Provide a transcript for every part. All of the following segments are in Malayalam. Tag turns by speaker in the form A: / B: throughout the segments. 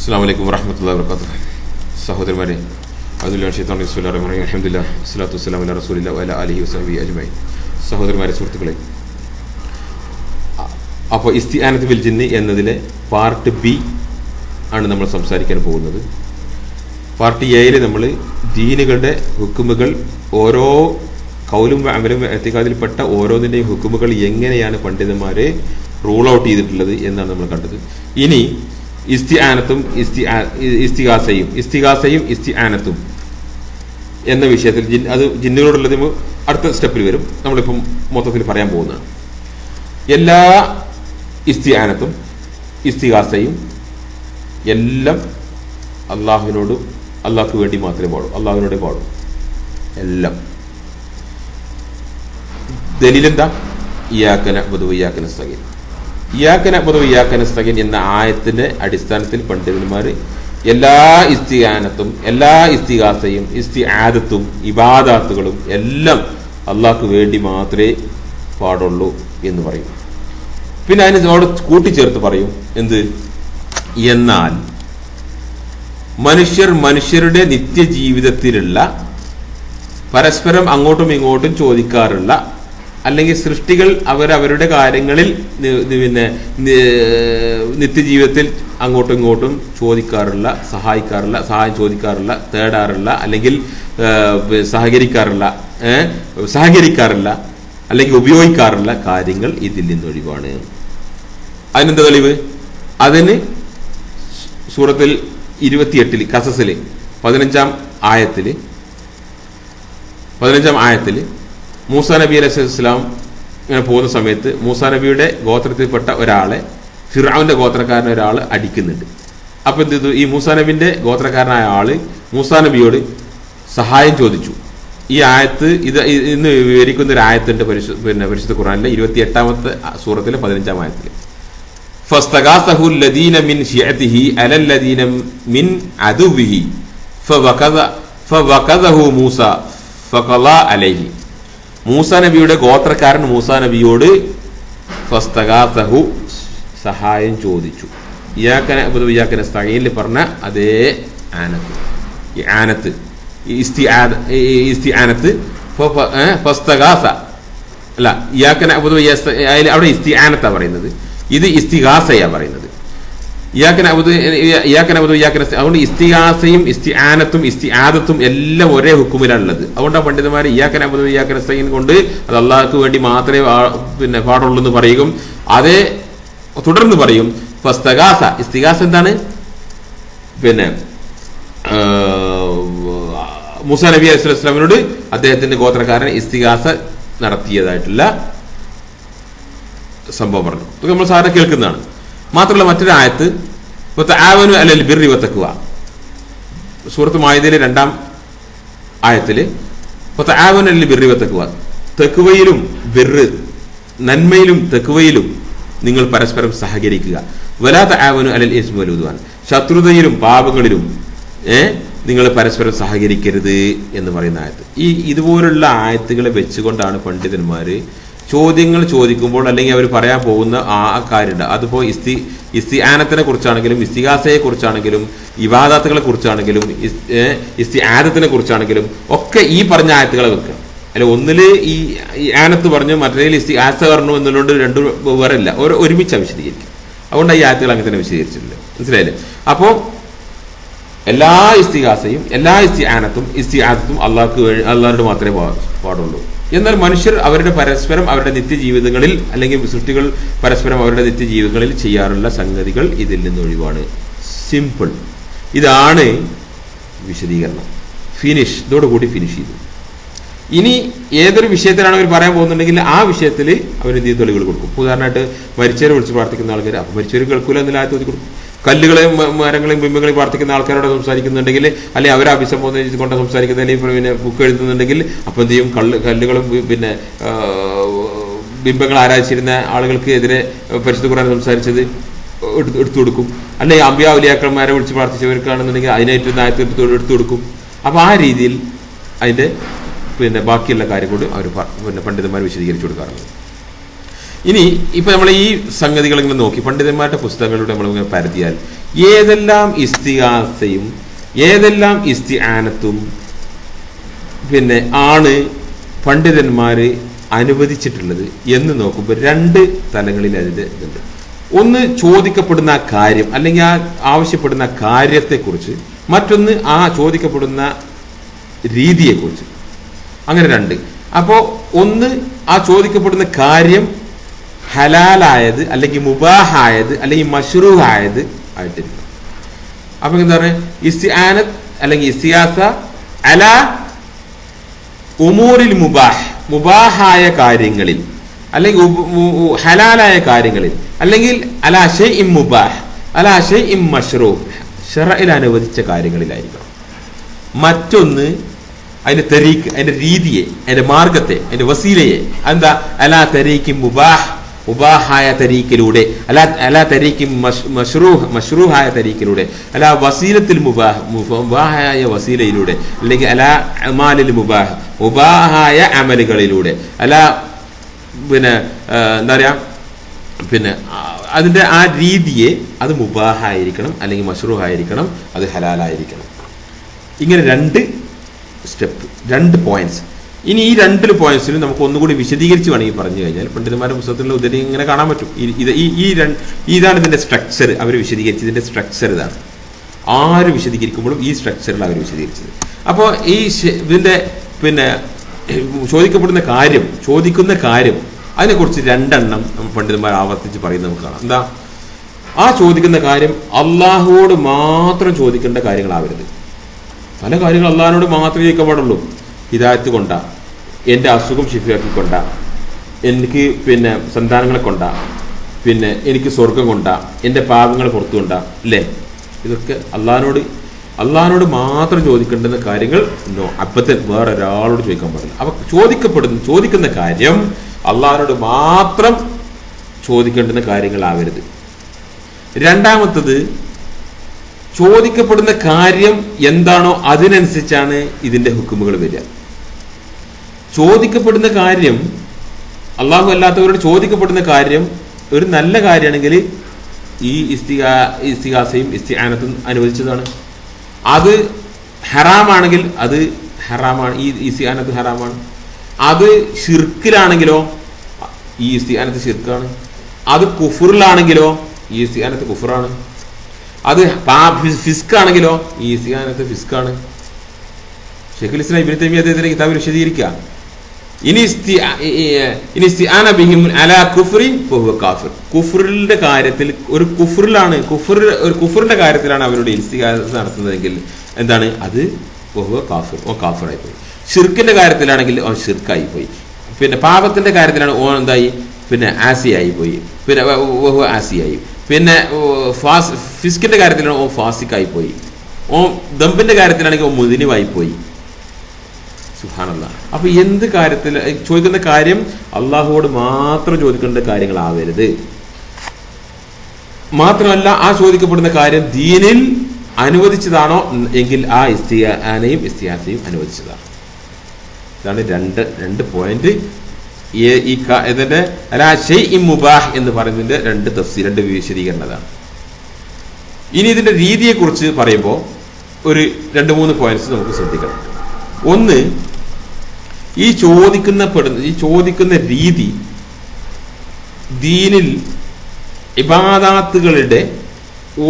A: അസ്സലാമു അലൈക്കും വറഹ്മത്തുള്ളാഹി വബറകാതുഹു. സഹോദരന്മാരെ, അൽഹംദുലില്ലാഹി വസ്സലാത്തു വസ്സലാമു അലാ റസൂലില്ലാഹി വഅലാ ആലിഹി വസഹ്ബിഹി അജ്മഈൻ. സഹോദരന്മാരെ, സുഹൃത്തുക്കളെ, അപ്പോൾ ഇസ്തിആനത്ത് ബിൽ ജിന്നി എന്നതിലെ പാർട്ട് ബി ആണ് നമ്മൾ സംസാരിക്കാൻ പോകുന്നത്. പാർട്ട് എയിൽ നമ്മൾ ദീനുകളുടെ ഹുക്കുമുകൾ, ഓരോ കൗലും അമലും എത്തിക്കാതിൽപ്പെട്ട ഓരോന്നിൻ്റെയും ഹുക്കുമുകൾ എങ്ങനെയാണ് പണ്ഡിതന്മാരെ റൂൾ ഔട്ട് ചെയ്തിട്ടുള്ളത് എന്നാണ് നമ്മൾ കണ്ടത്. ഇനി ഇസ്തിആനത്തും ഇസ്തിഗാസയും ഇസ്തിആനത്തും എന്ന വിഷയത്തിൽ അത് ജിന്നുകളോടുള്ളത് അടുത്ത സ്റ്റെപ്പിൽ വരും. നമ്മളിപ്പം മൊത്തത്തിൽ പറയാൻ പോകുന്നതാണ്. എല്ലാ ഇസ്തിആനത്തും ഇസ്തിഗാസയും എല്ലാം അള്ളാഹുക്ക് വേണ്ടി മാത്രമേ പാടൂ, അള്ളാഹുവിനോടെ പാടും എല്ലാം. ദലീലെന്താ? ഇയ്യാക നഅ്ബുദു വഇയ്യാക നസ്തഈൻ. ഇയ്യാക നഅ്ബുദു വഇയ്യാക നസ്തഈൻ എന്ന ആയത്തിന്റെ അടിസ്ഥാനത്തിൽ പണ്ഡിതന്മാർ എല്ലാ ഇസ്തിആനത്തും എല്ലാ ഇസ്തിഗാസയും ഇസ്തിആദത്തും ഇബാദാത്തുകളും എല്ലാം അള്ളാഹ്ക്ക് വേണ്ടി മാത്രമേ പാടുള്ളൂ എന്ന് പറയും. പിന്നെ അതിന് അവിടെ കൂട്ടിച്ചേർത്ത് പറയും എന്ത്? എന്നാൽ മനുഷ്യരുടെ നിത്യജീവിതത്തിലുള്ള പരസ്പരം അങ്ങോട്ടും ഇങ്ങോട്ടും ചോദിക്കാറുള്ള, അല്ലെങ്കിൽ സൃഷ്ടികൾ അവരവരുടെ കാര്യങ്ങളിൽ പിന്നെ നിത്യജീവിതത്തിൽ അങ്ങോട്ടും ഇങ്ങോട്ടും ചോദിക്കാറുള്ള, സഹായം ചോദിക്കാറുള്ള, തേടാറുള്ള, അല്ലെങ്കിൽ സഹകരിക്കാറുള്ള അല്ലെങ്കിൽ ഉപയോഗിക്കാറുള്ള കാര്യങ്ങൾ ഇതിൽ നിന്ന് ഒഴിവാണ്. അതിനെന്താ തെളിവ്? അതിന് സൂറത്തിൽ 28 ഖസസില് 15-ാം ആയത്തില് മൂസാ നബി അലൈഹിസ്സലാം ഇങ്ങനെ പോകുന്ന സമയത്ത് മൂസാ നബിയുടെ ഗോത്രത്തിൽപ്പെട്ട ഒരാളെ, ഫിർഔന്റെ ഗോത്രക്കാരൻ ഒരാൾ അടിക്കുന്നുണ്ട്. അപ്പൊ എന്ത് ചെയ്തു? ഈ മൂസാ നബിന്റെ ഗോത്രക്കാരനായ ആള് മൂസാ നബിയോട് സഹായം ചോദിച്ചു. ഈ ആയത്ത് ഇന്ന് വിവരിക്കുന്ന ഒരു ആയത്തിന്റെ പരിശുദ്ധ ഖുർആനിലെ 28-ാമത്തെ സൂറത്തിലെ 15-ാം ആയത്തില് ഫസ്തഗാസഹു അല്ലദീന മിൻ ശിഅതിഹി അലല്ലദീന മിൻ അദുവിഹി ഫവഖദഹു മൂസ ഫഖളാ അലൈഹി. മൂസാ നബിയുടെ ഗോത്രക്കാരൻ മൂസാ നബിയോട് ഫസ്തഗാസഹു സഹായം ചോദിച്ചു. ഇയ്യാക നഅ്ബുദു വഇയ്യാക നസ്തഈനിൽ പറഞ്ഞ അതേ ആനത്ത് ഇസ്തിആനത്ത് ഫസ്തഗാസ അല്ല, ഇയ്യാക നഅ്ബുദു അവിടെ ഇസ്തിആനത്താ പറയുന്നത്, ഇത് ഇസ്തിഗാസയാ പറയുന്നത്. ഇയ്യാക നഅ്ബുദു ഇയ്യാക നസ്തഈൻ. അതുകൊണ്ട് ഇസ്തിഗാസയും ഇസ്തിആനത്തും ഇസ്തിആദത്തും എല്ലാം ഒരേ ഹുക്കുമിലാണുള്ളത്. അതുകൊണ്ടാണ് പണ്ഡിതന്മാർ ഇയ്യാക നഅ്ബുദു വഇയ്യാക നസ്തഈൻ കൊണ്ട് അത് അള്ളാഹ്ക്ക് വേണ്ടി മാത്രമേ പാടുള്ളൂ എന്ന് പറയും. അതേ തുടർന്ന് പറയും ഫസ്തഗാസ. ഇസ്തിഗാസ എന്താണ്? മൂസാ നബി അലൈഹി സ്വലാമിനോട് അദ്ദേഹത്തിന്റെ ഗോത്രക്കാരൻ ഇസ്തിഗാസ നടത്തിയതായിട്ടുള്ള സംഭവം പറഞ്ഞു. ഇതൊക്കെ നമ്മൾ സാധാരണ കേൾക്കുന്നതാണ്. മാത്രമല്ല മറ്റൊരു ആയത്ത് തആവനു അലൽ ബിർരി വത്തഖ്വ, സൂറത്ത് മാഇദയിലെ 2-ാം ആയത്തില് തആവനു അലൽ ബിർരി വത്തഖ്വ, തഖ്വയിലും ബിർറ് നന്മയിലും തഖ്വയിലും നിങ്ങൾ പരസ്പരം സഹകരിക്കുക. വലാ തആവനു അലൽ ഇസ്മി വൽ ഉദ്വാൻ, ശത്രുതയിലും പാപങ്ങളിലും നിങ്ങൾ പരസ്പരം സഹകരിക്കരുത് എന്ന് പറയുന്ന ആയത്ത്. ഇതുപോലുള്ള ആയത്തുകളെ വെച്ചുകൊണ്ടാണ് പണ്ഡിതന്മാര് ചോദ്യങ്ങൾ ചോദിക്കുമ്പോൾ, അല്ലെങ്കിൽ അവർ പറയാൻ പോകുന്ന ആ കാര്യമുണ്ട്. അതിപ്പോ ഇസ്തിആനത്തിനെ കുറിച്ചാണെങ്കിലും ഇസ്തിഗാസയെ കുറിച്ചാണെങ്കിലും ഇബാദത്തുകളെ കുറിച്ചാണെങ്കിലും ഇസ്തിആദത്തിനെ കുറിച്ചാണെങ്കിലും ഒക്കെ ഈ പറഞ്ഞ ആയത്തുകളെ വെക്കുക. അല്ല, ഒന്നില് ഈ ആനത്ത് പറഞ്ഞു, മറ്റേതിൽ ഇസ്തിഗാസ പറഞ്ഞു എന്നുള്ളത് രണ്ടും വേറെ ഇല്ല, ഒരുമിച്ചാണ് വിശദീകരിക്കും. അതുകൊണ്ട് ഈ ആയത്തുകൾ അങ്ങനെ തന്നെ വിശദീകരിച്ചിട്ടില്ല. മനസ്സിലായില്ലേ? അപ്പോ എല്ലാ ഇസ്തിഗാസയും എല്ലാ ഇസ്തിആനത്തും ഇസ്തിആദത്തും അള്ളാഹുവിനോട് മാത്രമേ പാടുള്ളൂ. എന്നാൽ മനുഷ്യർ അവരുടെ പരസ്പരം അവരുടെ നിത്യജീവിതങ്ങളിൽ, അല്ലെങ്കിൽ സൃഷ്ടികൾ പരസ്പരം അവരുടെ നിത്യജീവിതങ്ങളിൽ ചെയ്യാറുള്ള സംഗതികൾ ഇതിൽ നിന്ന് ഒഴിവാണ്. സിമ്പിൾ. ഇതാണ് വിശദീകരണം. ഇതോടുകൂടി ഫിനിഷ് ചെയ്തു. ഇനി ഏതൊരു വിഷയത്തിലാണ് അവർ പറയാൻ പോകുന്നുണ്ടെങ്കിൽ ആ വിഷയത്തിൽ അവർ എന്ത് തെളിവുകൾ കൊടുക്കും. ഉദാഹരണമായിട്ട് മരിച്ചവരെ വിളിച്ച് പ്രാർത്ഥിക്കുന്ന ആൾക്കാർ, അപ്പൊ മരിച്ചവർ കേൾക്കൂല എന്നുള്ള ആയത്ത് ഓതി കൊടുക്കും. കല്ലുകളെയും മരങ്ങളെയും ബിംബങ്ങളെയും പ്രാർത്ഥിക്കുന്ന ആൾക്കാരോട് സംസാരിക്കുന്നുണ്ടെങ്കിൽ, അല്ലെങ്കിൽ അവരെ അഭിസംബോധന ചെയ്തുകൊണ്ട് സംസാരിക്കുന്ന, അല്ലെങ്കിൽ ബുക്ക് എഴുതുന്നുണ്ടെങ്കിൽ അപ്പം എന്ത് ചെയ്യും? കല്ലുകളും ബിംബങ്ങൾ ആരാധിച്ചിരുന്ന ആളുകൾക്ക് എതിരെ പരിശുദ്ധ ഖുർആൻ സംസാരിച്ചത് എടുത്തു കൊടുക്കും. അല്ലെങ്കിൽ അമ്പിയാ ഔലിയാക്കന്മാരെ വിളിച്ച് പ്രാർത്ഥിച്ചവർക്കാണെന്നുണ്ടെങ്കിൽ അതിനായിട്ട് ആയത്ത് എടുത്തു കൊടുക്കും. അപ്പൊ ആ രീതിയിൽ അതിന്റെ ബാക്കിയുള്ള കാര്യം കൂടി അവർ പണ്ഡിതന്മാർ വിശദീകരിച്ചു കൊടുക്കാറുണ്ട്. ഇനി ഇപ്പൊ നമ്മൾ ഈ സംഗതികൾ ഇങ്ങനെ നോക്കി പണ്ഡിതന്മാരുടെ പുസ്തകങ്ങളിലൂടെ നമ്മളിങ്ങനെ പരതിയാൽ ഏതെല്ലാം ഇസ്തിഗാസയും ഏതെല്ലാം ഇസ്തിആനത്തും പിന്നെ ആണ് പണ്ഡിതന്മാര് അനുവദിച്ചിട്ടുള്ളത് എന്ന് നോക്കുമ്പോൾ രണ്ട് തലങ്ങളിൽ അതിന്റെ ഇതുണ്ട്. ഒന്ന് ചോദിക്കപ്പെടുന്ന കാര്യം അല്ലെങ്കിൽ ആ ആവശ്യപ്പെടുന്ന കാര്യത്തെക്കുറിച്ച്, മറ്റൊന്ന് ആ ചോദിക്കപ്പെടുന്ന രീതിയെക്കുറിച്ച്. അങ്ങനെ രണ്ട്. അപ്പോൾ ഒന്ന് ആ ചോദിക്കപ്പെടുന്ന കാര്യം ഹലാലായത് അല്ലെങ്കിൽ മുബാഹായത് അല്ലെങ്കിൽ മശ്റൂഹായത് ആയിട്ടിരിക്കും. അപ്പൊ എന്താ പറയുക, ഇസ്തിആനത്ത് അല്ലെങ്കിൽ ഇസ്തിഗാസ അലാ ഉമൂറിൽ മുബാഹ്, മുബാഹായ കാര്യങ്ങളിൽ അല്ലെങ്കിൽ ഹലാലായ കാര്യങ്ങളിൽ, അല്ലെങ്കിൽ അലാ ഷൈഇൻ മുബാഹ് അലാ ഷൈഇൻ മശ്റൂഹ്, ശറഇൽ അനുവദിച്ച കാര്യങ്ങളിലായിരിക്കണം. മറ്റൊന്ന് അതിന്റെ തരീഖ്, അതിന്റെ രീതിയെ, അതിന്റെ മാർഗത്തെ, അതിന്റെ വസീലയെ, എന്താ അലാ തരീഖിൻ മുബാഹ്, മുബാഹായ തരീഖിലൂടെ, അലാ തരീഖിൻ മശ്റൂഹായ തരീഖിലൂടെ, അലാ വസീലത്തിൽ മുബാഹ്, മുബാഹായ വസീലയിലൂടെ, അല്ലെങ്കിൽ അലാ അമാലിൽ മുബാഹ്, മുബാഹായ അമലുകളിലൂടെ, അലാ പിന്നെ എന്താ പറയാ പിന്നെ അതിന്റെ ആ രീതിയെ അത് മുബാഹായിരിക്കണം അല്ലെങ്കിൽ മശ്റൂഹായിരിക്കണം, അത് ഹലാലായിരിക്കണം. ഇങ്ങനെ രണ്ട് സ്റ്റെപ്പ്, രണ്ട് പോയിന്റ്സ്. ഇനി ഈ രണ്ട് പോയിന്റ്സിലും നമുക്ക് ഒന്നുകൂടി വിശദീകരിച്ച് വേണമെങ്കിൽ പറഞ്ഞു കഴിഞ്ഞാൽ പണ്ഡിതന്മാരുടെ പുസ്തകത്തിലുള്ള ഉദരി ഇങ്ങനെ കാണാൻ പറ്റും. ഇതാണ് ഇതിന്റെ സ്ട്രക്ചർ. അവർ വിശദീകരിച്ചത്, ഇതിന്റെ സ്ട്രക്ചർ ഇതാണ്. ആര് വിശദീകരിക്കുമ്പോഴും ഈ സ്ട്രക്ചറിൽ അവർ വിശദീകരിച്ചത്. അപ്പോൾ ഈ ഇതിന്റെ പിന്നെ ചോദിക്കപ്പെടുന്ന കാര്യം, ചോദിക്കുന്ന കാര്യം, അതിനെക്കുറിച്ച് രണ്ടെണ്ണം പണ്ഡിതന്മാർ ആവർത്തിച്ച് പറയുന്നത് നമുക്ക് കാണാം. എന്താ ആ ചോദിക്കുന്ന കാര്യം? അള്ളാഹുവോട് മാത്രം ചോദിക്കേണ്ട കാര്യങ്ങളാവരുത്. പല കാര്യങ്ങൾ അള്ളാഹിനോട് മാത്രമേ ചോദിക്കാൻ പാടുള്ളൂ. ഹിദായത്ത് കൊണ്ടാ, എൻ്റെ അസുഖം ശിഫിയാക്കി കൊണ്ടാ, എനിക്ക് പിന്നെ സന്താനങ്ങളെ കൊണ്ടാ, പിന്നെ എനിക്ക് സ്വർഗം കൊണ്ടാ, എൻ്റെ പാപങ്ങൾ പുറത്തു കൊണ്ടാ, അല്ലേ? ഇതൊക്കെ അള്ളാഹിനോട് മാത്രം ചോദിക്കേണ്ടുന്ന കാര്യങ്ങൾ അപ്പത്തൻ വേറെ ഒരാളോട് ചോദിക്കാൻ പാടില്ല. അപ്പൊ ചോദിക്കുന്ന കാര്യം അള്ളാഹിനോട് മാത്രം ചോദിക്കേണ്ടുന്ന കാര്യങ്ങളാവരുത്. രണ്ടാമത്തത്, ചോദിക്കപ്പെടുന്ന കാര്യം എന്താണോ അതിനനുസരിച്ചാണ് ഇതിന്റെ ഹുക്കുമുകൾ വരിക. ചോദിക്കപ്പെടുന്ന കാര്യം അള്ളാഹു അല്ലാത്തവരോട് ചോദിക്കപ്പെടുന്ന കാര്യം ഒരു നല്ല കാര്യമാണെങ്കിൽ ഈ ഇസ്തിഗാസയും ഇസ്തിആനത്തും അനുവദിച്ചതാണ്. അത് ഹറാമാണെങ്കിൽ അത് ഹറാമാണ്, ഈ ഇസ്തിആനത്ത് ഹറാമാണ്. അത് ഷിർക്കിലാണെങ്കിലോ ഈ ഇസ്തിആനത്ത് ഷിർക്കാണ്. അത് കുഫറിലാണെങ്കിലോ ഈ ഇസ്തിആനത്ത് കുഫറാണ്. അത് ഫിസ്കാണെങ്കിലോ ഈ ഇസ്തിആനത്ത് ഫിസ്കാണ്. ശൈഖുൽ ഇസ്ലാം ഇബ്നു തൈമിയ്യ അദ്ദേഹത്തിന്റെ കിതാബിൽ വിശദീകരിക്കുക, ഇനി ഇസ്തിആന ബിഹിം അലാ കുഫ്രിൻ ഫഹുവ കാഫിർ. കുഫറിന്റെ കാര്യത്തിൽ ഒരു കുഫറിന്റെ കാര്യത്തിലാണ് അവരുടെ ഇസ്തിഗാസ നടത്തുന്നതെങ്കിൽ എന്താണ് അത്? ഫഹുവ കാഫിർ, ഓ കാഫിറായി പോയി. ഷിർക്കിന്റെ കാര്യത്തിലാണെങ്കിൽ ഓ ഷിർക്കായി പോയി. പിന്നെ പാപത്തിന്റെ കാര്യത്തിലാണ് ഓ എന്തായി? പിന്നെ ആസിയായി പോയി, പിന്നെ ആസിയായി. പിന്നെ ഫിസ്കിന്റെ കാര്യത്തിലാണ് ഓ ഫാസിക്കായി പോയി. ഓ ദമ്പിന്റെ കാര്യത്തിലാണെങ്കിൽ ഓ മുദിനിവായി പോയി. സുബ്ഹാനല്ലാഹ്. അപ്പൊ എന്ത് കാര്യത്തിൽ ചോദിക്കുന്ന കാര്യം അള്ളാഹുവോട് മാത്രം ചോദിക്കേണ്ട കാര്യങ്ങളാവരുത്. മാത്രമല്ല ആ ചോദിക്കപ്പെടുന്ന കാര്യം ദീനിൽ അനുവദിച്ചതാണോ എങ്കിൽ ആ ഇസ്തിആനയും ഇസ്തിഗാസയും അനുവദിച്ചതാണ്. ഇതാണ് രണ്ട് പോയിന്റ്. ഇതിന്റെ അലാ ഷൈഇൻ മുബാഹ് എന്ന് പറയുന്നതിന്റെ രണ്ട് തഫ്സീർ, രണ്ട് വിശദീകരണതാണ്. ഇനി ഇതിന്റെ രീതിയെ കുറിച്ച് പറയുമ്പോൾ ഒരു 2-3 പോയിന്റ്സ് നമുക്ക് ശ്രദ്ധിക്കണം. ഒന്ന്, ഈ ചോദിക്കുന്ന രീതി ദീനിൽ ഇബാദാത്തുകളുടെ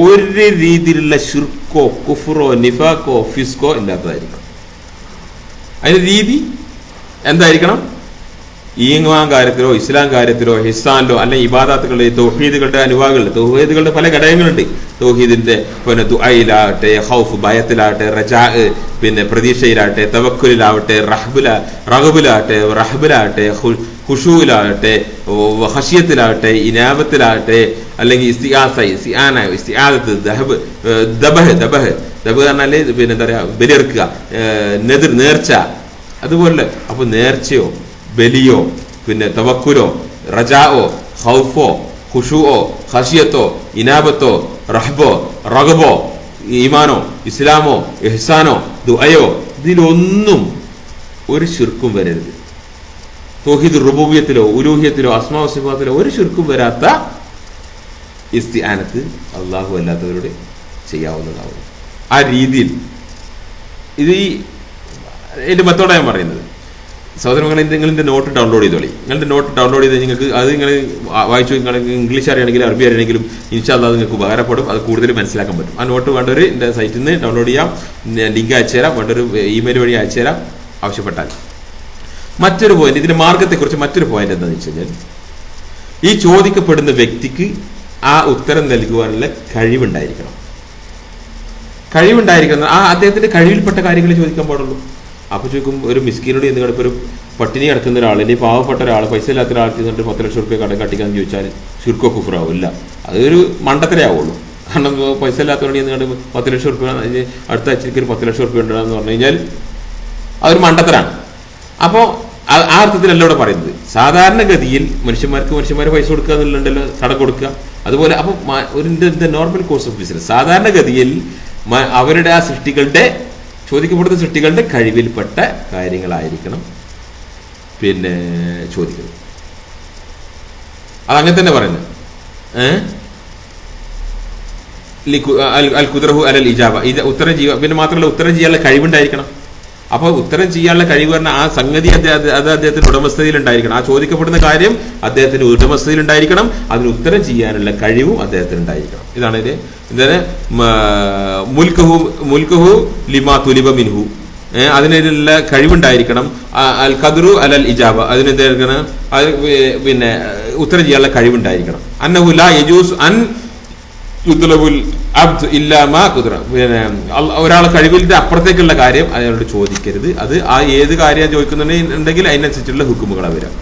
A: ഒരു രീതിയിലുള്ള ശിർക്കോ കുഫ്റോ നിഫാക്കോ ഫിസ്കോ ഇല്ലാത്തതായിരിക്കണം. അതിന്റെ രീതി എന്തായിരിക്കണം? ഈങ്ങാൻ കാര്യത്തിലോ ഇസ്ലാം കാര്യത്തിലോ ഹിസാനിലോ അല്ലെങ്കിൽ ഇബാദാത്തുകളുടെ തൗഹീദുകളുടെ അനുവാദങ്ങളുണ്ട്. തൗഹീദുകളുടെ പല ഘടകങ്ങളുണ്ട്. തൗഹീദിന്റെ പിന്നെ ദുആയിലാവട്ടെ, ഖൗഫ് ഭയത്തിലാവട്ടെ, റജാ പിന്നെ പ്രതീക്ഷയിലാവട്ടെ, തവക്കുലിലാവട്ടെ, റഹബിലാവട്ടെ, ഖുശൂലാവട്ടെ, ഖശിയത്തിലാവട്ടെ, ഇനാബത്തിലാവട്ടെ, അല്ലെങ്കിൽ ഇസ്തിആദത്ത്, ദബഹ് പറഞ്ഞാല് പിന്നെ എന്താ പറയാ, ബലിയെറുക്കുക, നേർച്ച, അതുപോലെ. അപ്പൊ നേർച്ചയോ ബലിയോ പിന്നെ തവക്കുലോ റജാओ ഖൗഫോ ഖുശൂഓ ഖശിയത്തോ ഇനാബത്തോ റഹബോ റഗബോ ഈമാനോ ഇസ്ലാമോ ഇഹ്സാനോ ദുആയോ ഇതിലൊന്നും ഒരു ശിർക്കും വരരുത്. തൗഹീദ് റുബൂബിയത്തിലോ ഉലൂഹിയത്തിലോ അസ്മാഉ സിഫാത്തിലോ ഒരു ശിർക്കും വരാത്ത ഇസ്തിആനത്ത് അള്ളാഹു അല്ലാത്തവരോട് ചെയ്യാവുന്നതാവും. ആ രീതിയിൽ ഇത് ഇതിന്റെ മെത്തോഡാണ് ഞാൻ പറയുന്നത്. സഹോദരങ്ങളെ, നിങ്ങളിന്റെ നോട്ട് ഡൗൺലോഡ് ചെയ്തോളി. നിങ്ങളുടെ നോട്ട് ഡൗൺലോഡ് ചെയ്ത് നിങ്ങൾക്ക് അത് നിങ്ങൾ വായിച്ചു, നിങ്ങൾ ഇംഗ്ലീഷ് അറിയണമെങ്കിലും അറബി അറിയണമെങ്കിലും ഇൻഷാ അല്ലാഹ് നിങ്ങൾക്ക് ഉപകാരപ്പെടും. അത് കൂടുതൽ മനസ്സിലാക്കാൻ പറ്റും. ആ നോട്ട് വേണ്ടവർ എൻ്റെ സൈറ്റിൽ നിന്ന് ഡൗൺലോഡ് ചെയ്യാം. ലിങ്ക് അയച്ചു തരാം, വേണ്ടൊരു ഇമെയിൽ വഴി അയച്ചു തരാം ആവശ്യപ്പെട്ടാൽ. മറ്റൊരു പോയിന്റ്, ഇതിന്റെ മാർഗത്തെക്കുറിച്ച് മറ്റൊരു പോയിന്റ് എന്താണെന്ന് വെച്ച് കഴിഞ്ഞാൽ, ഈ ചോദിക്കപ്പെടുന്ന വ്യക്തിക്ക് ആ ഉത്തരം നൽകുവാനുള്ള കഴിവുണ്ടായിരിക്കണം. ആ അദ്ദേഹത്തിന്റെ കഴിവിൽപ്പെട്ട കാര്യങ്ങളെ ചോദിക്കാൻ പാടുള്ളൂ. അപ്പൊ ചോദിക്കും, ഒരു മിസ്കീനോട് എന്ന് കിടപ്പ് ഒരു പട്ടിണി കിടക്കുന്ന ഒരാൾ, ഇനി പാവപ്പെട്ട ഒരാൾ, പൈസ ഇല്ലാത്ത ഒരാൾക്ക് എന്നിട്ട് 10 ലക്ഷം റുപ്യ കടം കട്ടിക്കാന്ന് ചോദിച്ചാൽ ശിർക്കോ കുഫ്റാവില്ല. അതൊരു മണ്ടത്തരേ ആവുള്ളൂ. കാരണം പൈസ ഇല്ലാത്തവരോട് എന്ന് കണ്ട് 10 ലക്ഷം റുപ്യ അടുത്ത ആഴ്ചക്ക് ഒരു 10 ലക്ഷം റുപ്യ ഉണ്ടെന്ന് പറഞ്ഞു കഴിഞ്ഞാൽ അതൊരു മണ്ടത്തരാണ്. അപ്പോൾ ആ അർത്ഥത്തിലല്ല ഇവിടെ പറയുന്നത്. സാധാരണഗതിയിൽ മനുഷ്യന്മാർ പൈസ കൊടുക്കുക എന്നുള്ളണ്ടല്ലോ, കടം കൊടുക്കുക. അതുപോലെ അപ്പൊ ഒരു നോർമൽ കോഴ്സ് ഓഫ് ബിസിനസ് സാധാരണഗതിയിൽ അവരുടെ ആ ചോദിക്കപ്പെടുന്ന സൃഷ്ടികളുടെ കഴിവിൽപ്പെട്ട കാര്യങ്ങളായിരിക്കണം പിന്നെ ചോദിക്കുന്നത്. അതങ്ങനെ തന്നെ പറയുന്നത്. അൽ ഖുദ്റഹു അലൽ ഇജാബ, ഇത് ഉത്തരം ചെയ്യുക. പിന്നെ മാത്രമല്ല, ഉത്തരം ചെയ്യാനുള്ള കഴിവുണ്ടായിരിക്കണം. അപ്പൊ ഉത്തരം ചെയ്യാനുള്ള കഴിവ് പറഞ്ഞാൽ ആ സംഗതി അത് അദ്ദേഹത്തിന്റെ ഉടമസ്ഥതയിൽ ഉണ്ടായിരിക്കണം. ആ ചോദിക്കപ്പെടുന്ന കാര്യം അദ്ദേഹത്തിന്റെ ഉടമസ്ഥതയിൽ ഉണ്ടായിരിക്കണം. അതിന് ഉത്തരം ചെയ്യാനുള്ള കഴിവും അദ്ദേഹത്തിന് ഉണ്ടായിരിക്കണം. ഇതാണ് ഇതിന് മുൽക്കഹു ലിമാ തുലിബ മിൻഹു, അതിനുള്ള കഴിവുണ്ടായിരിക്കണം. അൽ ഖദ്റു അലൽ ഇജാബ, അതിനെന്തായിരിക്കണം, പിന്നെ ഉത്തരം ചെയ്യാനുള്ള കഴിവുണ്ടായിരിക്കണം. അന്നഹു ലാ യജൂസ് അൻ യുദ്ലബുൽ അബ്ദ് ഇല്ലാ മാ ഖുദ്റ, പിന്നെ ഒരാളെ കഴിവിന്റെ അപ്പുറത്തേക്കുള്ള കാര്യം അയാളോട് ചോദിക്കരുത്. അത് ആ ഏത് കാര്യം ചോദിക്കുന്നുണ്ടെങ്കിൽ അതിനനുസരിച്ചുള്ള ഹുക്കുമുകളാണ് വരാം.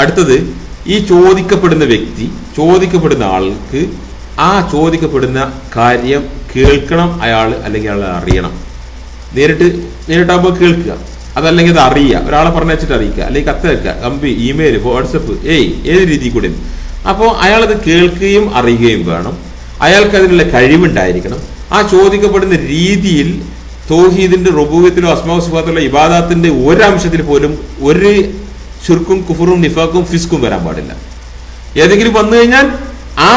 A: അടുത്തത്, ഈ ചോദിക്കപ്പെടുന്ന വ്യക്തി, ചോദിക്കപ്പെടുന്ന ആൾക്ക് ആ ചോദിക്കപ്പെടുന്ന കാര്യം കേൾക്കണം അയാൾ, അല്ലെങ്കിൽ അയാൾ അറിയണം. നേരിട്ടാകുമ്പോൾ കേൾക്കുക, അതല്ലെങ്കിൽ അത് അറിയുക, ഒരാളെ പറഞ്ഞിട്ട് അറിയിക്കുക, അല്ലെങ്കിൽ കത്തയക്കുക, കമ്പി, ഇമെയിൽ, വാട്സപ്പ്, ഏത് രീതിയിൽ കൂടെ. അപ്പോൾ അയാളത് കേൾക്കുകയും അറിയുകയും വേണം. അയാൾക്ക് അതിനുള്ള കഴിവുണ്ടായിരിക്കണം. ആ ചോദിക്കപ്പെടുന്ന രീതിയിൽ തൗഹീദിന്റെ റുബൂബിയത്തിലോ അസ്മാഉ സിഫാത്തിലോ ഇബാദത്തിന്റെ ഒരംശത്തിൽ പോലും ഒരു ശിർക്കും കുഫറും നിഫാഖും ഫിസ്കും വരാൻ പാടില്ല. ഏതെങ്കിലും വന്നു കഴിഞ്ഞാൽ ആ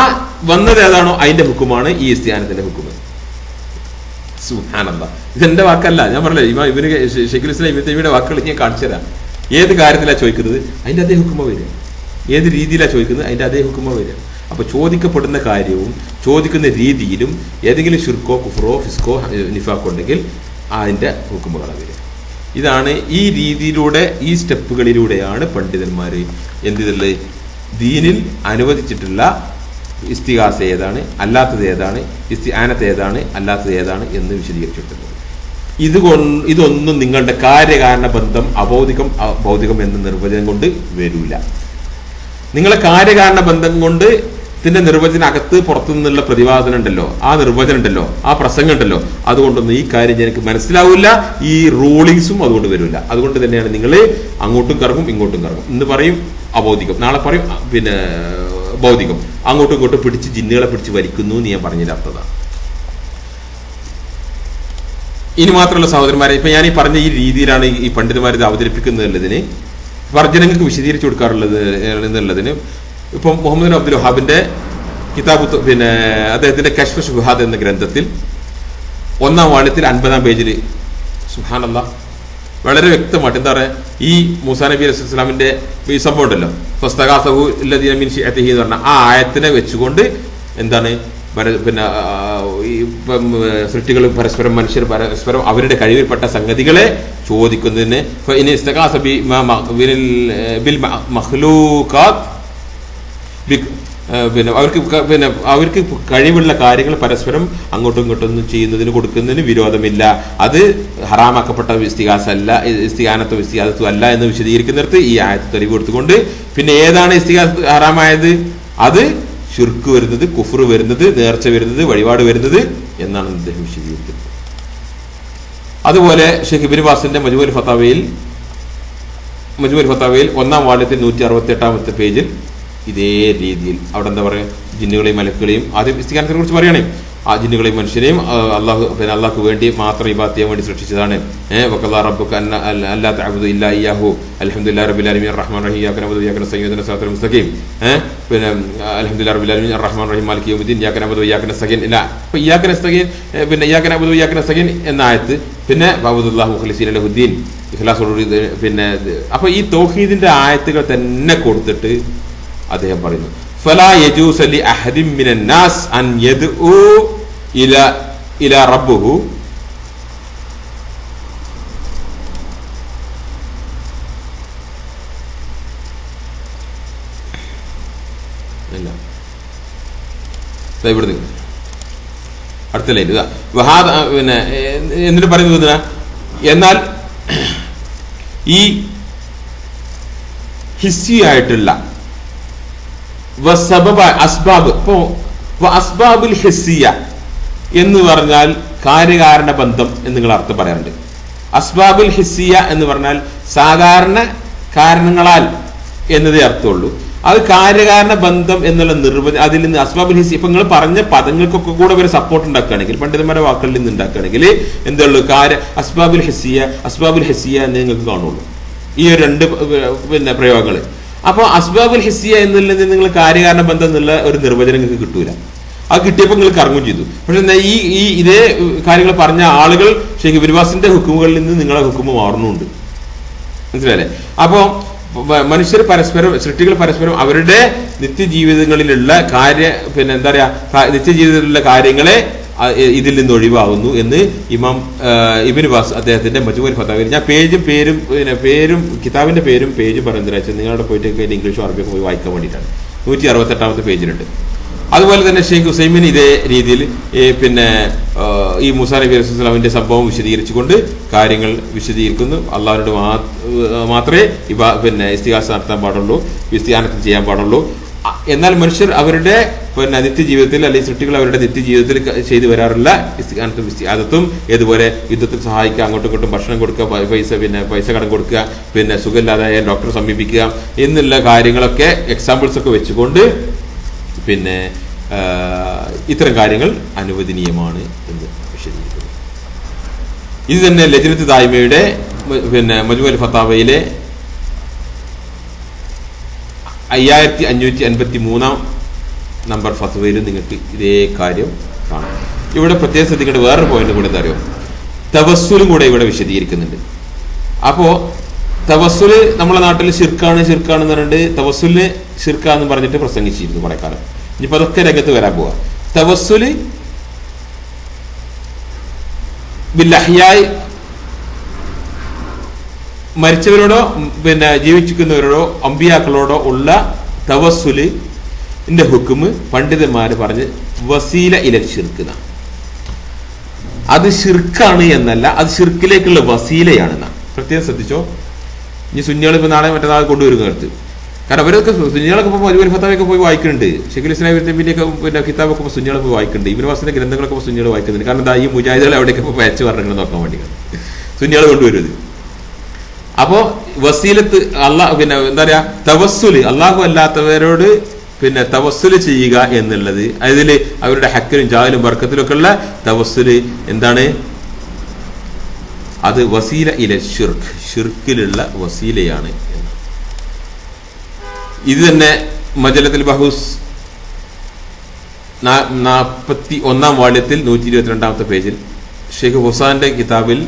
A: വന്നത് ഏതാണോ അതിന്റെ ഹുക്കുമാണ് ഈ ഇസ്തിആനത്തിന്റെ ഹുക്കും. സുബ്ഹാനല്ലാഹ്, ഇതെന്റെ വാക്കല്ല, ഞാൻ പറഞ്ഞില്ല, ഇവര് ശൈഖുൽ ഇസ്ലാം ഇബ്നു തൈമിയുടെ വാക്കുകൾ ഞാൻ കാണിച്ചു തരാം. ഏത് കാര്യത്തിലാണ് ചോദിക്കുന്നത് അതിന്റെ അതേ ഹുക്കുമ വരിക, ഏത് രീതിയിലാണ് ചോദിക്കുന്നത് അതിന്റെ അതേ ഹുക്കുമ വരിക. അപ്പൊ ചോദിക്കപ്പെടുന്ന കാര്യവും ചോദിക്കുന്ന രീതിയിലും ഏതെങ്കിലും ശിർക്കോ കുഫറോ ഫിസ്കോ നിഫാഖോ ഉണ്ടെങ്കിൽ അതിന്റെ ഹുക്കുമകളാണ് വരിക. ഇതാണ് ഈ രീതിയിലൂടെ, ഈ സ്റ്റെപ്പുകളിലൂടെയാണ് പണ്ഡിതന്മാർ എന്തിതുള്ളത്, ദീനിൽ അനുവദിച്ചിട്ടുള്ള ഇസ്തിഗാസ ഏതാണ്, അല്ലാത്തത് ഏതാണ്, ഇസ്തിആനത്ത് ഏതാണ്, അല്ലാത്തത് ഏതാണ് എന്ന് വിശദീകരിച്ചിട്ടുള്ളത്. ഇതൊന്നും നിങ്ങളുടെ കാര്യകാരണ ബന്ധം അഭൗതികം ഭൗതികം എന്ന നിർവചനം കൊണ്ട് വരൂല. നിങ്ങളെ കാര്യകാരണ ബന്ധം കൊണ്ട് ഇതിന്റെ നിർവചനം അകത്ത് പുറത്തു നിന്നുള്ള പ്രതിപാദനം ഉണ്ടല്ലോ, ആ നിർവചനം ഉണ്ടല്ലോ, ആ പ്രസംഗം ഉണ്ടല്ലോ, അതുകൊണ്ടൊന്നും ഈ കാര്യം എനിക്ക് മനസ്സിലാവില്ല. ഈ റൂളിങ്സും അതുകൊണ്ട് വരില്ല. അതുകൊണ്ട് തന്നെയാണ് നിങ്ങൾ അങ്ങോട്ടും കറങ്ങും ഇങ്ങോട്ടും കറങ്ങും. ഇന്ന് പറയും അഭൗതികം, നാളെ പറയും പിന്നെ ഭൗതികം, അങ്ങോട്ടും ഇങ്ങോട്ടും പിടിച്ച് ജിന്നുകളെ പിടിച്ച് വലിക്കുന്നു എന്ന് ഞാൻ പറഞ്ഞതിന്റെ അർത്ഥതാണ്. ഇനി മാത്രമല്ല സഹോദരന്മാരെ, ഇപ്പൊ ഞാൻ ഈ പറഞ്ഞ ഈ രീതിയിലാണ് ഈ പണ്ഡിതന്മാർ ഇത് അവതരിപ്പിക്കുന്നതിന് വർജനങ്ങൾക്ക് വിശദീകരിച്ചു കൊടുക്കാറുള്ളത് എന്നുള്ളതിന് ഇപ്പം മുഹമ്മദ് അബ്ദുൽ വഹാബിന്റെ കിതാബ്, പിന്നെ അദ്ദേഹത്തിന്റെ കശ്ഫ് ശുബ്ഹാത്ത് എന്ന ഗ്രന്ഥത്തിൽ 1-ാം വാള്യത്തിൽ 50-ാം പേജിൽ സുബ്ഹാനല്ലാഹ് വളരെ വ്യക്തമായിട്ട് എന്താ പറയാ, ഈ മൂസാ നബി അലൈഹി സ്വലാമിന്റെ ഈ സംഭവം ഉണ്ടല്ലോ, ഫസ്തഗാസഹു അല്ലദീന മിൻ ശിഅതിഹി എന്ന് പറഞ്ഞ ആ ആയത്തിനെ വെച്ചുകൊണ്ട് എന്താണ് പിന്നെ സൃഷ്ടികൾ പരസ്പരം, മനുഷ്യർ പരസ്പരം അവരുടെ കഴിവിൽപ്പെട്ട സംഗതികളെ ചോദിക്കുന്നതിന് പിന്നെ അവർക്ക് കഴിവുള്ള കാര്യങ്ങൾ പരസ്പരം അങ്ങോട്ടും ഇങ്ങോട്ടും ചെയ്യുന്നതിന് കൊടുക്കുന്നതിന് വിരോധമില്ല. അത് ഹറാമാക്കപ്പെട്ട ഇസ്തിഗാസ അല്ല, ഇസ്തിഗാനത്തോ ഇസ്തിഗാസത്തോ അല്ല എന്ന് വിശദീകരിക്കുന്നിടത്ത് ഈ ആയത്ത് തെളിവ് കൊടുത്തുകൊണ്ട് പിന്നെ ഏതാണ് ഇസ്തിഗാസ ഹറാമായത്, അത് ശിർക്ക് വരുന്നത്, കുഫ്ർ വരുന്നത്, നേർച്ച വരുന്നത്, വഴിപാട് വരുന്നത് എന്നാണ് അദ്ദേഹം വിശദീകരിക്കുന്നത്. അതുപോലെ ഷെയ്ഖ് ഇബ്നു ബാസിന്റെ മജ്മുഉൽ ഫതാവയിൽ 1-ാം വാള്യത്തിൽ 168-ാമത്തെ പേജിൽ ഇതേ രീതിയിൽ അവിടെ എന്താ പറയുക, ജിന്നുകളെയും മലക്കുകളെയും ആദ്യം ഇസ്തിഗാനത്തിനെ കുറിച്ച് പറയണേ, ആ ജിന്നുകളെയും മനുഷ്യനെയും അള്ളാഹ്ക്ക് വേണ്ടി മാത്രം ഇബാദത്ത് ചെയ്യാൻ വേണ്ടി സൃഷ്ടിച്ചതാണ്. വഖദാ റബ്ബുക അല്ലാ തഅബുദു ഇല്ലാ ഇയ്യാഹു അൽഹംദുലില്ലാഹി റബ്ബിൽ ആലമീൻ റഹ്മാനിർ റഹീം ഇയ്യാക നഅബുദു വഇയ്യാക നസ്തഈൻ ഇഹ്ദിനസ് സിറാത്തൽ മുസ്തഖീം. പിന്നെ അൽഹംദുലില്ലാഹി റബ്ബിൽ ആലമീൻ റഹ്മാനിർ റഹീം മാലികി യൗമിദ്ദീൻ ഇയ്യാക നഅബുദു വഇയ്യാക നസ്തഈൻ ഇല്ല. അപ്പോൾ ഇയ്യാക നസ്തഈൻ പിന്നെ ഇയ്യാക നഅബുദു വഇയ്യാക നസ്തഈൻ എന്ന ആയത്ത്, പിന്നെ വഅബ്ദുല്ലാഹി മുഖ്ലിസീന ലഹുദ്ദീൻ ഇഖ്ലാസോടുകൂടി. പിന്നെ അപ്പോൾ ഈ തൗഹീദിന്റെ ആയത്തുകൾ തന്നെ കൊടുത്തിട്ട് അദ്ദേഹം പറയുന്നു ഫലാ യജൂസു ലി അഹദിൻ മിനൻ നാസ് അൻ യദ്ഉ ഇലാ റബ്ബിഹി ഇവിടുന്ന് അടുത്ത ലൈൻ ഇതാ. പിന്നെ എന്നിട്ട് പറയുന്നത് എന്നാൽ ഈ ഹിസ്സിയായിട്ടുള്ള അസ്ബാബ്, ഇപ്പോ അസ്ബാബുൽ ഹിസ്സിയ എന്ന് പറഞ്ഞാൽ കാര്യകാരണ ബന്ധം എന്ന് നിങ്ങൾ അർത്ഥം പറയാറുണ്ട്. അസ്ബാബുൽ ഹിസ്സിയ എന്ന് പറഞ്ഞാൽ സാധാരണ കാരണങ്ങളാൽ എന്നതേ അർത്ഥമുള്ളൂ. അത് കാര്യകാരണ ബന്ധം എന്നുള്ള നിർവചനം അതിൽ നിന്ന് അസ്ബാബുൽ ഹിസ്സിയ ഇപ്പൊ നിങ്ങൾ പറഞ്ഞ പദങ്ങൾക്കൊക്കെ കൂടെ ഒരു സപ്പോർട്ട് ഉണ്ടാക്കുകയാണെങ്കിൽ, പണ്ഡിതന്മാരുടെ വാക്കുകളിൽ നിന്ന് ഉണ്ടാക്കുകയാണെങ്കിൽ എന്തുള്ളൂ അസ്ബാബുൽ ഹിസ്സിയ എന്ന് നിങ്ങൾക്ക് കാണുള്ളൂ ഈ രണ്ട് പിന്നെ പ്രയോഗങ്ങൾ. അപ്പോൾ അസ്ബാബുൽ ഹിസ്സിയ എന്നുള്ളത് നിങ്ങൾ കാര്യകാരണ ബന്ധം എന്നുള്ള ഒരു നിർവചനം നിങ്ങൾക്ക് കിട്ടൂല. അത് കിട്ടിയപ്പോൾ നിങ്ങൾ കറങ്ങും ചെയ്തു. പക്ഷെ ഈ ഇതേ കാര്യങ്ങൾ പറഞ്ഞ ആളുകൾ ഷെയ്ഖ് ഇബ്നു ബാസിന്റെ ഹുക്കുമുകളിൽ നിന്ന് നിങ്ങളെ ഹുക്കുമ് മാറുന്നുണ്ട്. മനസ്സിലായില്ലേ? അപ്പോൾ മനുഷ്യർ പരസ്പരം, സൃഷ്ടികൾ പരസ്പരം അവരുടെ നിത്യജീവിതങ്ങളിലുള്ള പിന്നെ എന്താ പറയാ നിത്യജീവിതത്തിലുള്ള കാര്യങ്ങളെ ഇതിൽ നിന്ന് ഒഴിവാകുന്നു എന്ന് ഇമാം ഇബ്നു ബാസ് അദ്ദേഹത്തിന്റെ മജ്മൂഉൽ ഫതാവയിൽ, ഞാൻ പേരും കിതാബിന്റെ പേരും പേജും പറയുന്നത് നിങ്ങളുടെ പോയിട്ട് ഇംഗ്ലീഷും അറബിയൊക്കെ പോയി വായിക്കാൻ വേണ്ടിയിട്ടാണ്. 168 പേജിലുണ്ട്. അതുപോലെ തന്നെ ഷെയ്ഖ് ഉസൈമിൻ ഇതേ രീതിയിൽ പിന്നെ ഈ മൂസാ നബി അലൈഹി സ്വലാമിന്റെ സംഭവം വിശദീകരിച്ചുകൊണ്ട് കാര്യങ്ങൾ വിശദീകരിക്കുന്നു. അള്ളാഹുവിനോട് മാത്രമേ പിന്നെ ഇസ്തിഗാസ നടത്താൻ പാടുള്ളൂ, ഇസ്തിആനത്ത് ചെയ്യാൻ പാടുള്ളൂ. എന്നാൽ മനുഷ്യർ അവരുടെ പിന്നെ നിത്യജീവിതത്തിൽ അല്ലെങ്കിൽ സൃഷ്ടികൾ അവരുടെ നിത്യജീവിതത്തിൽ ചെയ്തു വരാറുള്ള ഇസ്തിആനത്തും ഇസ്തിആദത്തും, ഏതുപോലെ യുദ്ധത്തിൽ സഹായിക്കുക, അങ്ങോട്ടും ഇങ്ങോട്ടും ഭക്ഷണം കൊടുക്കുക, പൈസ കടം കൊടുക്കുക, പിന്നെ സുഖമില്ലാതായ ഡോക്ടറെ സമീപിക്കുക എന്നുള്ള കാര്യങ്ങളൊക്കെ എക്സാമ്പിൾസ് ഒക്കെ വെച്ചുകൊണ്ട് പിന്നെ ഇത്തരം കാര്യങ്ങൾ അനുവദനീയമാണ് എന്ന് വിശദീകരിക്കുന്നു. ഇത് തന്നെ ലജ്നത്ത് ദായിമയുടെ പിന്നെ മജ്മൂഉൽ ഫതാവയിലെ 5553 നമ്പർ ഫത്വയിൽ നിങ്ങൾക്ക് ഇതേ കാര്യം കാണാം. ഇവിടെ പ്രത്യേകം ശ്രദ്ധിക്കേണ്ട വേറൊരു പോയിന്റ് കൂടെ എന്താ അറിയോ, തവസ്സുലും കൂടെ ഇവിടെ വിശദീകരിക്കുന്നുണ്ട്. അപ്പോ തവസ്സുല് നമ്മളെ നാട്ടിൽ ഷിർക്കാണെന്ന് പറഞ്ഞിട്ട് തവസ്സുലിന് ഷിർക്കാന്ന് പറഞ്ഞിട്ട് പ്രസംഗിച്ചിരുന്നു കുറെ കാലം. ഇനിയിപ്പോ അതൊക്കെ രംഗത്ത് വരാൻ പോവാ. തവസ്സുല് ബില്ലഹ്യായ്, മരിച്ചവരോടോ പിന്നെ ജീവിച്ചിരിക്കുന്നവരോടോ അമ്പിയാക്കളോടോ ഉള്ള തവസ്സുലിന്റെ ഹുക്കുമ് പണ്ഡിതന്മാര് പറഞ്ഞ് വസീല ഇലൽ ഷിർക്ക്. അത് ഷിർക്കാണ് എന്നല്ല, അത് ഷിർക്കിലേക്കുള്ള വസീലയാണെന്ന പ്രത്യേകം ശ്രദ്ധിച്ചോ. ഇനി സുന്നികൾ ഇപ്പൊ നാളെ മറ്റന്നാൾ കൊണ്ടുവരുന്ന അടുത്ത്, കാരണം അവരൊക്കെ സുന്നികളൊക്കെ ഇപ്പോൾ മജ്മൂഉൽ ഫതാവയൊക്കെ പോയി വായിക്കുന്നുണ്ട്. ഷെയ്ഖുൽ ഇസ്ലാം ഇബ്നു തൈമിയ്യയൊക്കെ പിന്നെ കിതാബൊക്കെ ഇപ്പോൾ സുന്നികൾ പോയി വായിക്കുന്നുണ്ട്. ഇബ്നു ബാസിന്റെ ഗ്രന്ഥങ്ങളൊക്കെ ഇപ്പോൾ സുന്നികൾ വായിക്കുന്നുണ്ട്. കാരണം എന്താ ഈ മുജാഹിദുകൾ എവിടെയൊക്കെ ഇപ്പോൾ പയച്ചു പറഞ്ഞിട്ട് നോക്കാൻ വേണ്ടിയാണ് സുന്നികൾ കൊണ്ടുവരുന്നത്. അപ്പോ വസീലത്ത് പിന്നെ എന്താ പറയാ തവസ്സുല്, അള്ളാഹു അല്ലാത്തവരോട് പിന്നെ തവസ്സുല് ചെയ്യുക എന്നുള്ളത്, അതില് അവരുടെ ഹക്കിലും ജാഹിലും ബർക്കത്തിലും ഒക്കെ ഉള്ള തവസ്സുല് എന്താണ്, അത് വസീല ഇല ഷിർക്ക്, ഷിർക്കിലുള്ള വസീലയാണ്. ഇത് തന്നെ മജലത്തുൽ ബഹൂസ് 41 വാള്യത്തിൽ 122 പേജിൽ ഷെയ്ഖ് ഹുസാന്റെ കിതാബിൽ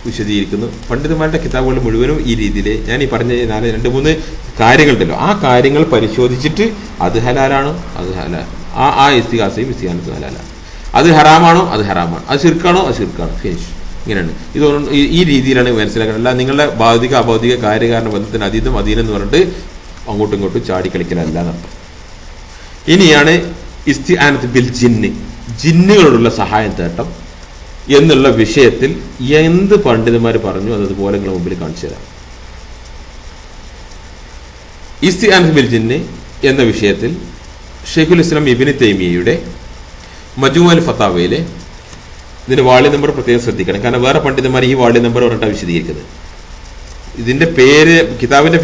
A: വിശദീകരിക്കുന്നു. പണ്ഡിതന്മാരുടെ കിതാബുകൾ മുഴുവനും ഈ രീതിയിൽ ഞാൻ ഈ പറഞ്ഞ 2-3 കാര്യങ്ങളുണ്ടല്ലോ, ആ കാര്യങ്ങൾ പരിശോധിച്ചിട്ട് അത് ഹലാലാണോ, അത് ഹലാൽ, ആ ഇസ്തിഗാസയും ഇസ്തിഗാനത്തും ഹലാലാണ്. അത് ഹറാമാണോ, അത് ഹറാമാണ്. അത് ശിർക്കാണോ, അത് ശിർക്കാണ്. ഫിനിഷ്. ഇങ്ങനെയാണ്. ഇതൊന്നും ഈ രീതിയിലാണ് മനസ്സിലാക്കുന്നത്. അല്ല നിങ്ങളുടെ ഭൗതിക അഭൗതിക കാര്യകാരണ ബന്ധത്തിന് അതീതം അധീനം എന്ന് പറഞ്ഞിട്ട് അങ്ങോട്ടും ഇങ്ങോട്ടും ചാടിക്കളിക്കലല്ല എന്നർത്ഥം. ഇനിയാണ് ഇസ്തിആനത്ത് ബിൽ ജിന്ന്, ജിന്നുകളോടുള്ള സഹായം തേട്ടം എന്നുള്ള വിഷയത്തിൽ എന്ത് പണ്ഡിതന്മാർ പറഞ്ഞു അതുപോലെ നിങ്ങളുടെ മുമ്പിൽ കാണിച്ചു തരാം. ഇസ്തിആനത്ത് ബിൽ ജിന്ന് എന്ന വിഷയത്തിൽ ഷെയ്ഖുൽ ഇസ്ലാം ഇബ്നു തൈമിയ്യയുടെ മജ്മൂഉൽ ഫതാവയിലെ ഇതിന്റെ വാള്യം നമ്പർ പ്രത്യേകം ശ്രദ്ധിക്കണം. കാരണം വേറെ പണ്ഡിതന്മാർ ഈ വാള്യം നമ്പർ പറഞ്ഞിട്ടാണ് വിശദീകരിക്കുന്നത്. ഇതിന്റെ പേര്, കിതാബിന്റെ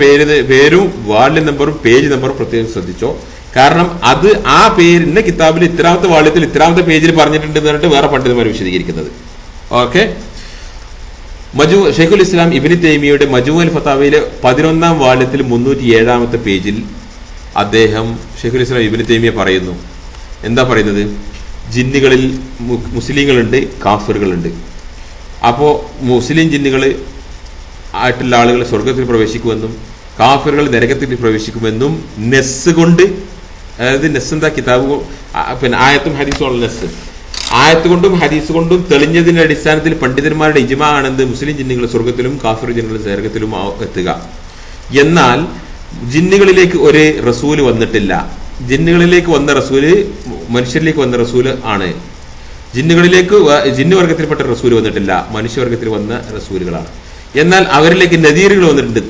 A: പേരും വാള്യം നമ്പറും പേജ് നമ്പറും പ്രത്യേകം ശ്രദ്ധിച്ചോ. കാരണം അത് ആ പേരിന്റെ കിതാബിൽ ഇത്രാമത്തെ വാള്യത്തിൽ ഇത്രാമത്തെ പേജിൽ പറഞ്ഞിട്ടുണ്ട് എന്ന് പറഞ്ഞിട്ട് വേറെ പണ്ഡിതന്മാർ വിശദീകരിക്കുന്നത്. ഓക്കെ. ഷെയ്ഖുൽ ഇസ്ലാം ഇബ്നു തൈമിയയുടെ മജ്മൂഉൽ ഫതാവയിലെ 11-ാം വാള്യത്തിൽ 307-ാമത്തെ പേജിൽ അദ്ദേഹം ഷെയ്ഖുൽ ഇസ്ലാം ഇബ്നു തൈമിയ പറയുന്നു. എന്താ പറയുന്നത്? ജിന്നുകളിൽ മുസ്ലിങ്ങളുണ്ട്, കാഫിറുകളുണ്ട്. അപ്പോ മുസ്ലിം ജിന്നുകൾ ആയിട്ടുള്ള ആളുകൾ സ്വർഗത്തിൽ പ്രവേശിക്കുമെന്നും കാഫിറുകൾ നരകത്തിൽ പ്രവേശിക്കുമെന്നും നെസ് കൊണ്ട്, അതായത് നെസ് എന്താ, കിതാബ് പിന്നെ ആയത്തും ഹദീസും ഉള്ള നെസ്, ആയത്ത് കൊണ്ടും ഹദീസ് കൊണ്ടും തെളിഞ്ഞതിന്റെ അടിസ്ഥാനത്തിൽ പണ്ഡിതന്മാരുടെ ഇജ്മാ ആണെന്ത് മുസ്ലിം ജിന്നുകൾ സ്വർഗത്തിലും കാഫിർ ജിന്നുകൾ നരകത്തിലും എത്തുക. എന്നാൽ ജിന്നുകളിലേക്ക് ഒരു റസൂല് വന്നിട്ടില്ല. ജിന്നുകളിലേക്ക് വന്ന റസൂല് മനുഷ്യരിലേക്ക് വന്ന റസൂല് ആണ്. ജിന്നുകളിലേക്ക് ജിന്നുവർഗത്തിൽപ്പെട്ട റസൂല് വന്നിട്ടില്ല, മനുഷ്യവർഗത്തിൽ വന്ന റസൂലുകളാണ്. എന്നാൽ അവരിലേക്ക് നദീറുകൾ വന്നിട്ടുണ്ട്,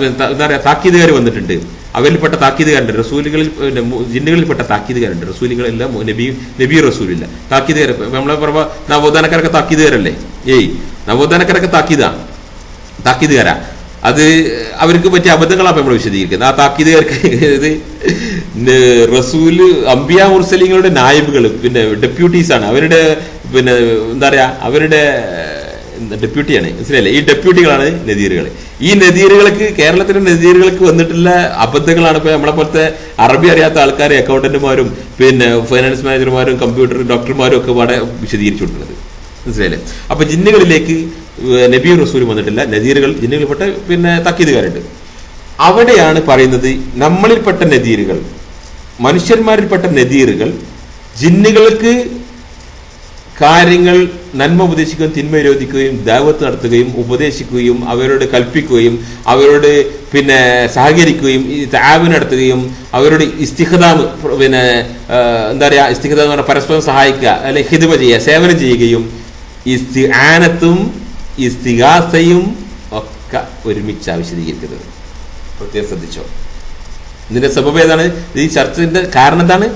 A: എന്താ പറയാ, താക്കീതുകാർ വന്നിട്ടുണ്ട്. അവരിൽപ്പെട്ട താക്കീതുകാരുണ്ട്. റസൂലുകളിൽ ജിന്നുകളിൽപ്പെട്ട താക്കീതുകാരുണ്ട്. റസൂലുകളെല്ലാം നബി റസൂലില്ല, താക്കീതുകാർ. നമ്മളെ പറഞ്ഞ നവോത്ഥാനക്കാരൊക്കെ താക്കീതുകാരല്ലേ? നവോത്ഥാനക്കാരൊക്കെ താക്കീതുകാരാ. അത് അവർക്ക് പറ്റിയ അബദ്ധങ്ങളാണ് നമ്മൾ വിശദീകരിക്കുന്നത്. ആ താക്കീതുകാർക്ക് ഇത് റസൂല് അംബിയാ മുർസലീങ്ങളുടെ നായിബുകൾ, പിന്നെ ഡെപ്യൂട്ടീസ് ആണ്. അവരുടെ പിന്നെ എന്താ പറയാ, അവരുടെ ഡെപ്യൂട്ടിയാണ്, മനസ്സിലായില്ലേ? ഈ ഡെപ്യൂട്ടികളാണ് നദീറുകൾ. ഈ നദീറുകൾക്ക്, കേരളത്തിലെ നദീറുകൾക്ക് വന്നിട്ടുള്ള അബദ്ധങ്ങളാണ് ഇപ്പൊ നമ്മളെ പോലത്തെ അറബി അറിയാത്ത ആൾക്കാർ, അക്കൗണ്ടന്റുമാരും പിന്നെ ഫൈനാൻസ് മാനേജർമാരും കമ്പ്യൂട്ടർ ഡോക്ടർമാരും ഒക്കെ വളരെ വിശദീകരിച്ചു കൊടുക്കുന്നത്, മനസ്സിലായില്ലേ? അപ്പൊ ജിന്നുകളിലേക്ക് നബി റസൂലും വന്നിട്ടില്ല. നദീറുകൾ ജിന്നുകളിൽപ്പെട്ട പിന്നെ തക്കീതുകാരുണ്ട്. അവിടെയാണ് പറയുന്നത് നമ്മളിൽപ്പെട്ട നദീറുകൾ, മനുഷ്യന്മാരിൽപ്പെട്ട നദീറുകൾ ജിന്നുകൾക്ക് കാര്യങ്ങൾ നന്മ ഉപദേശിക്കുകയും തിന്മ വിരോധിക്കുകയും ദാവത്ത് നടത്തുകയും ഉപദേശിക്കുകയും അവരോട് കൽപ്പിക്കുകയും അവരോട് പിന്നെ സഹകരിക്കുകയും തആവുൻ നടത്തുകയും അവരോട് ഇസ്തിഖ്ദാം പിന്നെ എന്താ പറയാ, ഇസ്തിഖ്ദാം എന്ന് പറഞ്ഞാൽ പരസ്പരം സഹായിക്കുക, അല്ലെ ഖിദ്മ ചെയ്യുക, സേവനം ചെയ്യുകയും ഇസ്തിആനത്തും ഇസ്തിഗാസയും ഒക്കെ ഒരുമിച്ച് വിശദീകരിക്കുന്നത്. പ്രത്യേകം ശ്രദ്ധിച്ചോ. ഇതിന്റെ സബബ് ഏതാണ്? ഈ ചർച്ചയുടെ കാരണം എന്താണ്?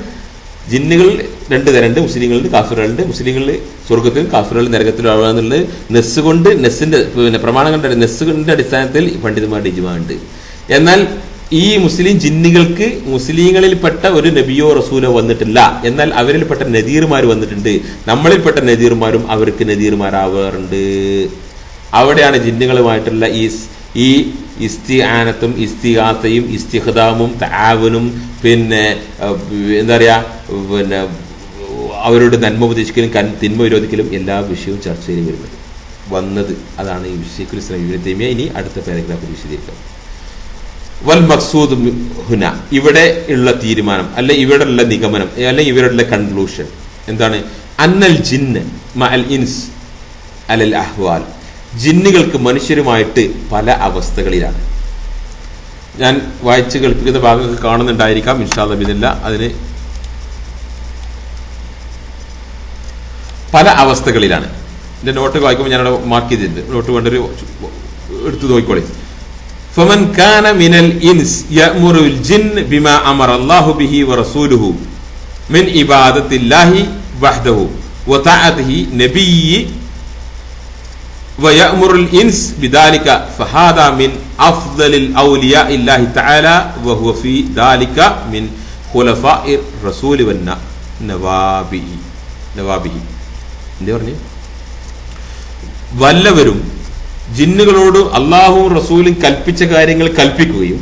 A: ജിന്നുകൾ രണ്ട് തരണ്ട്, മുസ്ലിങ്ങളുണ്ട്, കാഫിറുകളുണ്ട്. മുസ്ലിങ്ങളിൽ സ്വർഗത്തിലും കാഫിറുകൾ നരകത്തിലും ആവാന്നുള്ളത് നെസ് കൊണ്ട്, നെസ്സിന്റെ പിന്നെ പ്രമാണങ്ങളുടെ നെസ്സുകളുടെ അടിസ്ഥാനത്തിൽ പണ്ഡിതന്മാരുടെ ഇജ്മാ ഉണ്ട്. എന്നാൽ ഈ മുസ്ലിം ജിന്നുകൾക്ക് മുസ്ലിങ്ങളിൽപ്പെട്ട ഒരു നബിയോ റസൂലോ വന്നിട്ടില്ല. എന്നാൽ അവരിൽപ്പെട്ട നദീർമാർ വന്നിട്ടുണ്ട്. നമ്മളിൽപ്പെട്ട നദീർമാരും അവർക്ക് നദീർമാരാവാറുണ്ട്. അവിടെയാണ് ജിന്നുകളുമായിട്ടുള്ള ഈ ഇസ്തിആനത്തും ഇസ്തിഗാസയും ഇസ്തിഖ്ദാമും തആവുനും പിന്നെ എന്താ പറയാ, പിന്നെ അവരോട് നന്മ ഉപദേശിക്കലും തിന്മ വിരോധിക്കലും എല്ലാ വിഷയവും ചർച്ചയിൽ വന്നത്. അതാണ് ഈ ഷെയ്ഖുൽ ഇസ്ലാം ഇബ്നു തൈമിയ ഇനി അടുത്ത പാരഗ്രാഫിൽ വിശദീകരിക്കാം. വൽ മഖ്സൂദ് ഹുന, ഇവിടെ ഉള്ള തീരുമാനം അല്ലെ ഇവിടെ ഉള്ള നിഗമനം അല്ലെ ഇവരുടെ കൺക്ലൂഷൻ എന്താണ്? അന്നൽ ജിന്ന് മഅൽ ഇൻസ് അലൽ അഹ്വാൽ, ജിന്നുകൾക്ക് മനുഷ്യരുമായിട്ട് പല അവസ്ഥകളിലാണ്. ഞാൻ വായിച്ച് കേൾപ്പിക്കുന്ന ഭാഗമൊക്കെ കാണുന്നുണ്ടായിരിക്കാം, ഇൻഷാ അല്ലാഹ് ബിദില്ല. അതിന് പല അവസ്ഥകളിലാണ്. എന്റെ നോട്ട് വായിക്കുമ്പോൾ ഞാനവിടെ മാർക്ക് ചെയ്തിട്ടുണ്ട്. നോട്ട് വേണ്ടൊരു എടുത്തു നോക്കിക്കോളി. فمن كان من الإنس يأمر الجن بما أمر الله به ورسوله من عبادة الله وحده وطاعته نبيه ويأمر الإنس بذلك فهذا من أفضل الأولياء الله تعالى وهو في ذلك من خلفاء الرسول والنوابه. എന്താ പറഞ്ഞു? വല്ലവരും ജിന്നുകളോട് അള്ളാഹുവും റസൂലും കൽപ്പിച്ച കാര്യങ്ങൾ കൽപ്പിക്കുകയും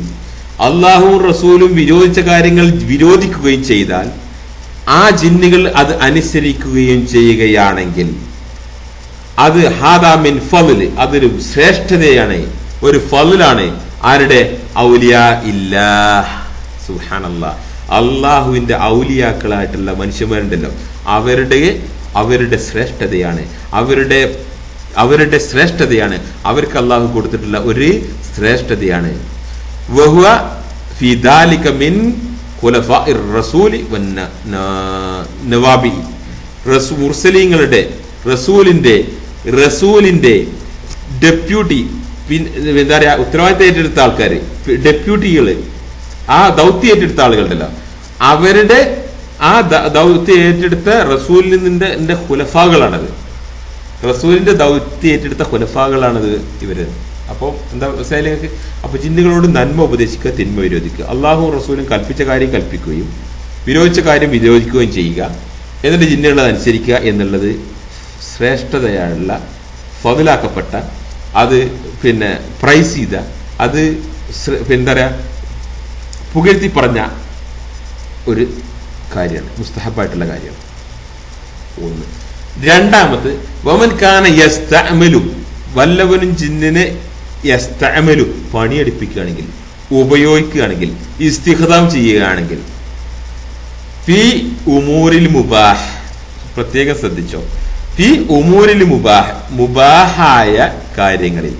A: അള്ളാഹുവും റസൂലും വിരോധിച്ച കാര്യങ്ങൾ വിരോധിക്കുകയും ചെയ്താൽ ആ ജിന്നുകൾ അത് അനുസരിക്കുകയും ചെയ്യുകയാണെങ്കിൽ അത് ഹാദാ മിൻ ഫള്, അതൊരു ശ്രേഷ്ഠതയാണ്, ഒരു ഫളാണ്. ആരുടെ? ഔലിയാ ഇല്ലാഹ്. സുബ്ഹാനല്ലാഹ്. അള്ളാഹുവിന്റെ ഔലിയാക്കളായിട്ടുള്ള മനുഷ്യന്മാരുണ്ടല്ലോ, അവരുടെ ശ്രേഷ്ഠതയാണ്, അവരുടെ ശ്രേഷ്ഠതയാണ്, അവർക്ക് അള്ളാഹു കൊടുത്തിട്ടുള്ള ഒരു ശ്രേഷ്ഠതയാണ്. വഹുവ ഫീ ദാലിക മിൻ ഖുലഫാഇർ റസൂലി വന്നവാബി, മുർസലീങ്ങളുടെ റസൂലിന്റെ ഡെപ്യൂട്ടി, എന്താ പറയാ, ഉത്തരവാദിത്തം ഏറ്റെടുത്ത ആൾക്കാർ, ഡെപ്യൂട്ടികള്, ആ ദൗത്യം ഏറ്റെടുത്ത ആളുകളുണ്ടല്ലോ, അവരുടെ ആ ദൗത്യം ഏറ്റെടുത്ത റസൂലിന്റെ ഖുലഫാകളാണത്. റസൂലിന്റെ ദൗത്യം ഏറ്റെടുത്ത ഖുലഫാകളാണത് ഇവര്. അപ്പോൾ എന്താ മനസ്സിലായില്ലേ? അപ്പൊ ജിന്നുകളോട് നന്മ ഉപദേശിക്കുക, തിന്മ വിരോധിക്കുക, അള്ളാഹു റസൂലും കൽപ്പിച്ച കാര്യം കൽപ്പിക്കുകയും വിരോധിച്ച കാര്യം വിരോധിക്കുകയും ചെയ്യുക, എന്നിട്ട് ജിന്നുകളത് അനുസരിക്കുക എന്നുള്ളത് ശ്രേഷ്ഠതയുള്ള ഫضലാക്കപ്പെട്ട, അത് പ്രൈസ് ചെയ്ത, അത് എന്താ പറയുക പുകഴ്ത്തി പറഞ്ഞ ഒരു കാര്യമാണ്, മുസ്തഹബായിട്ടുള്ള കാര്യമാണ്. ഒന്ന്. രണ്ടാമത് വമൻ കാന യസ്തഅമലു, വല്ലവനും ജിന്നിനെ യസ്തഅമലു പണിയെടുപ്പിക്കുകയാണെങ്കിൽ, ഉപയോഗിക്കുകയാണെങ്കിൽ, ഇസ്തിഖ്ദാം ചെയ്യുകയാണെങ്കിൽ, ഫി ഉമൂരിൽ മുബാഹ്, പ്രത്യേകം ശ്രദ്ധിച്ചോ, ഫി ഉമൂരിൽ മുബാഹ്, മുബാഹായ കാര്യങ്ങളിൽ,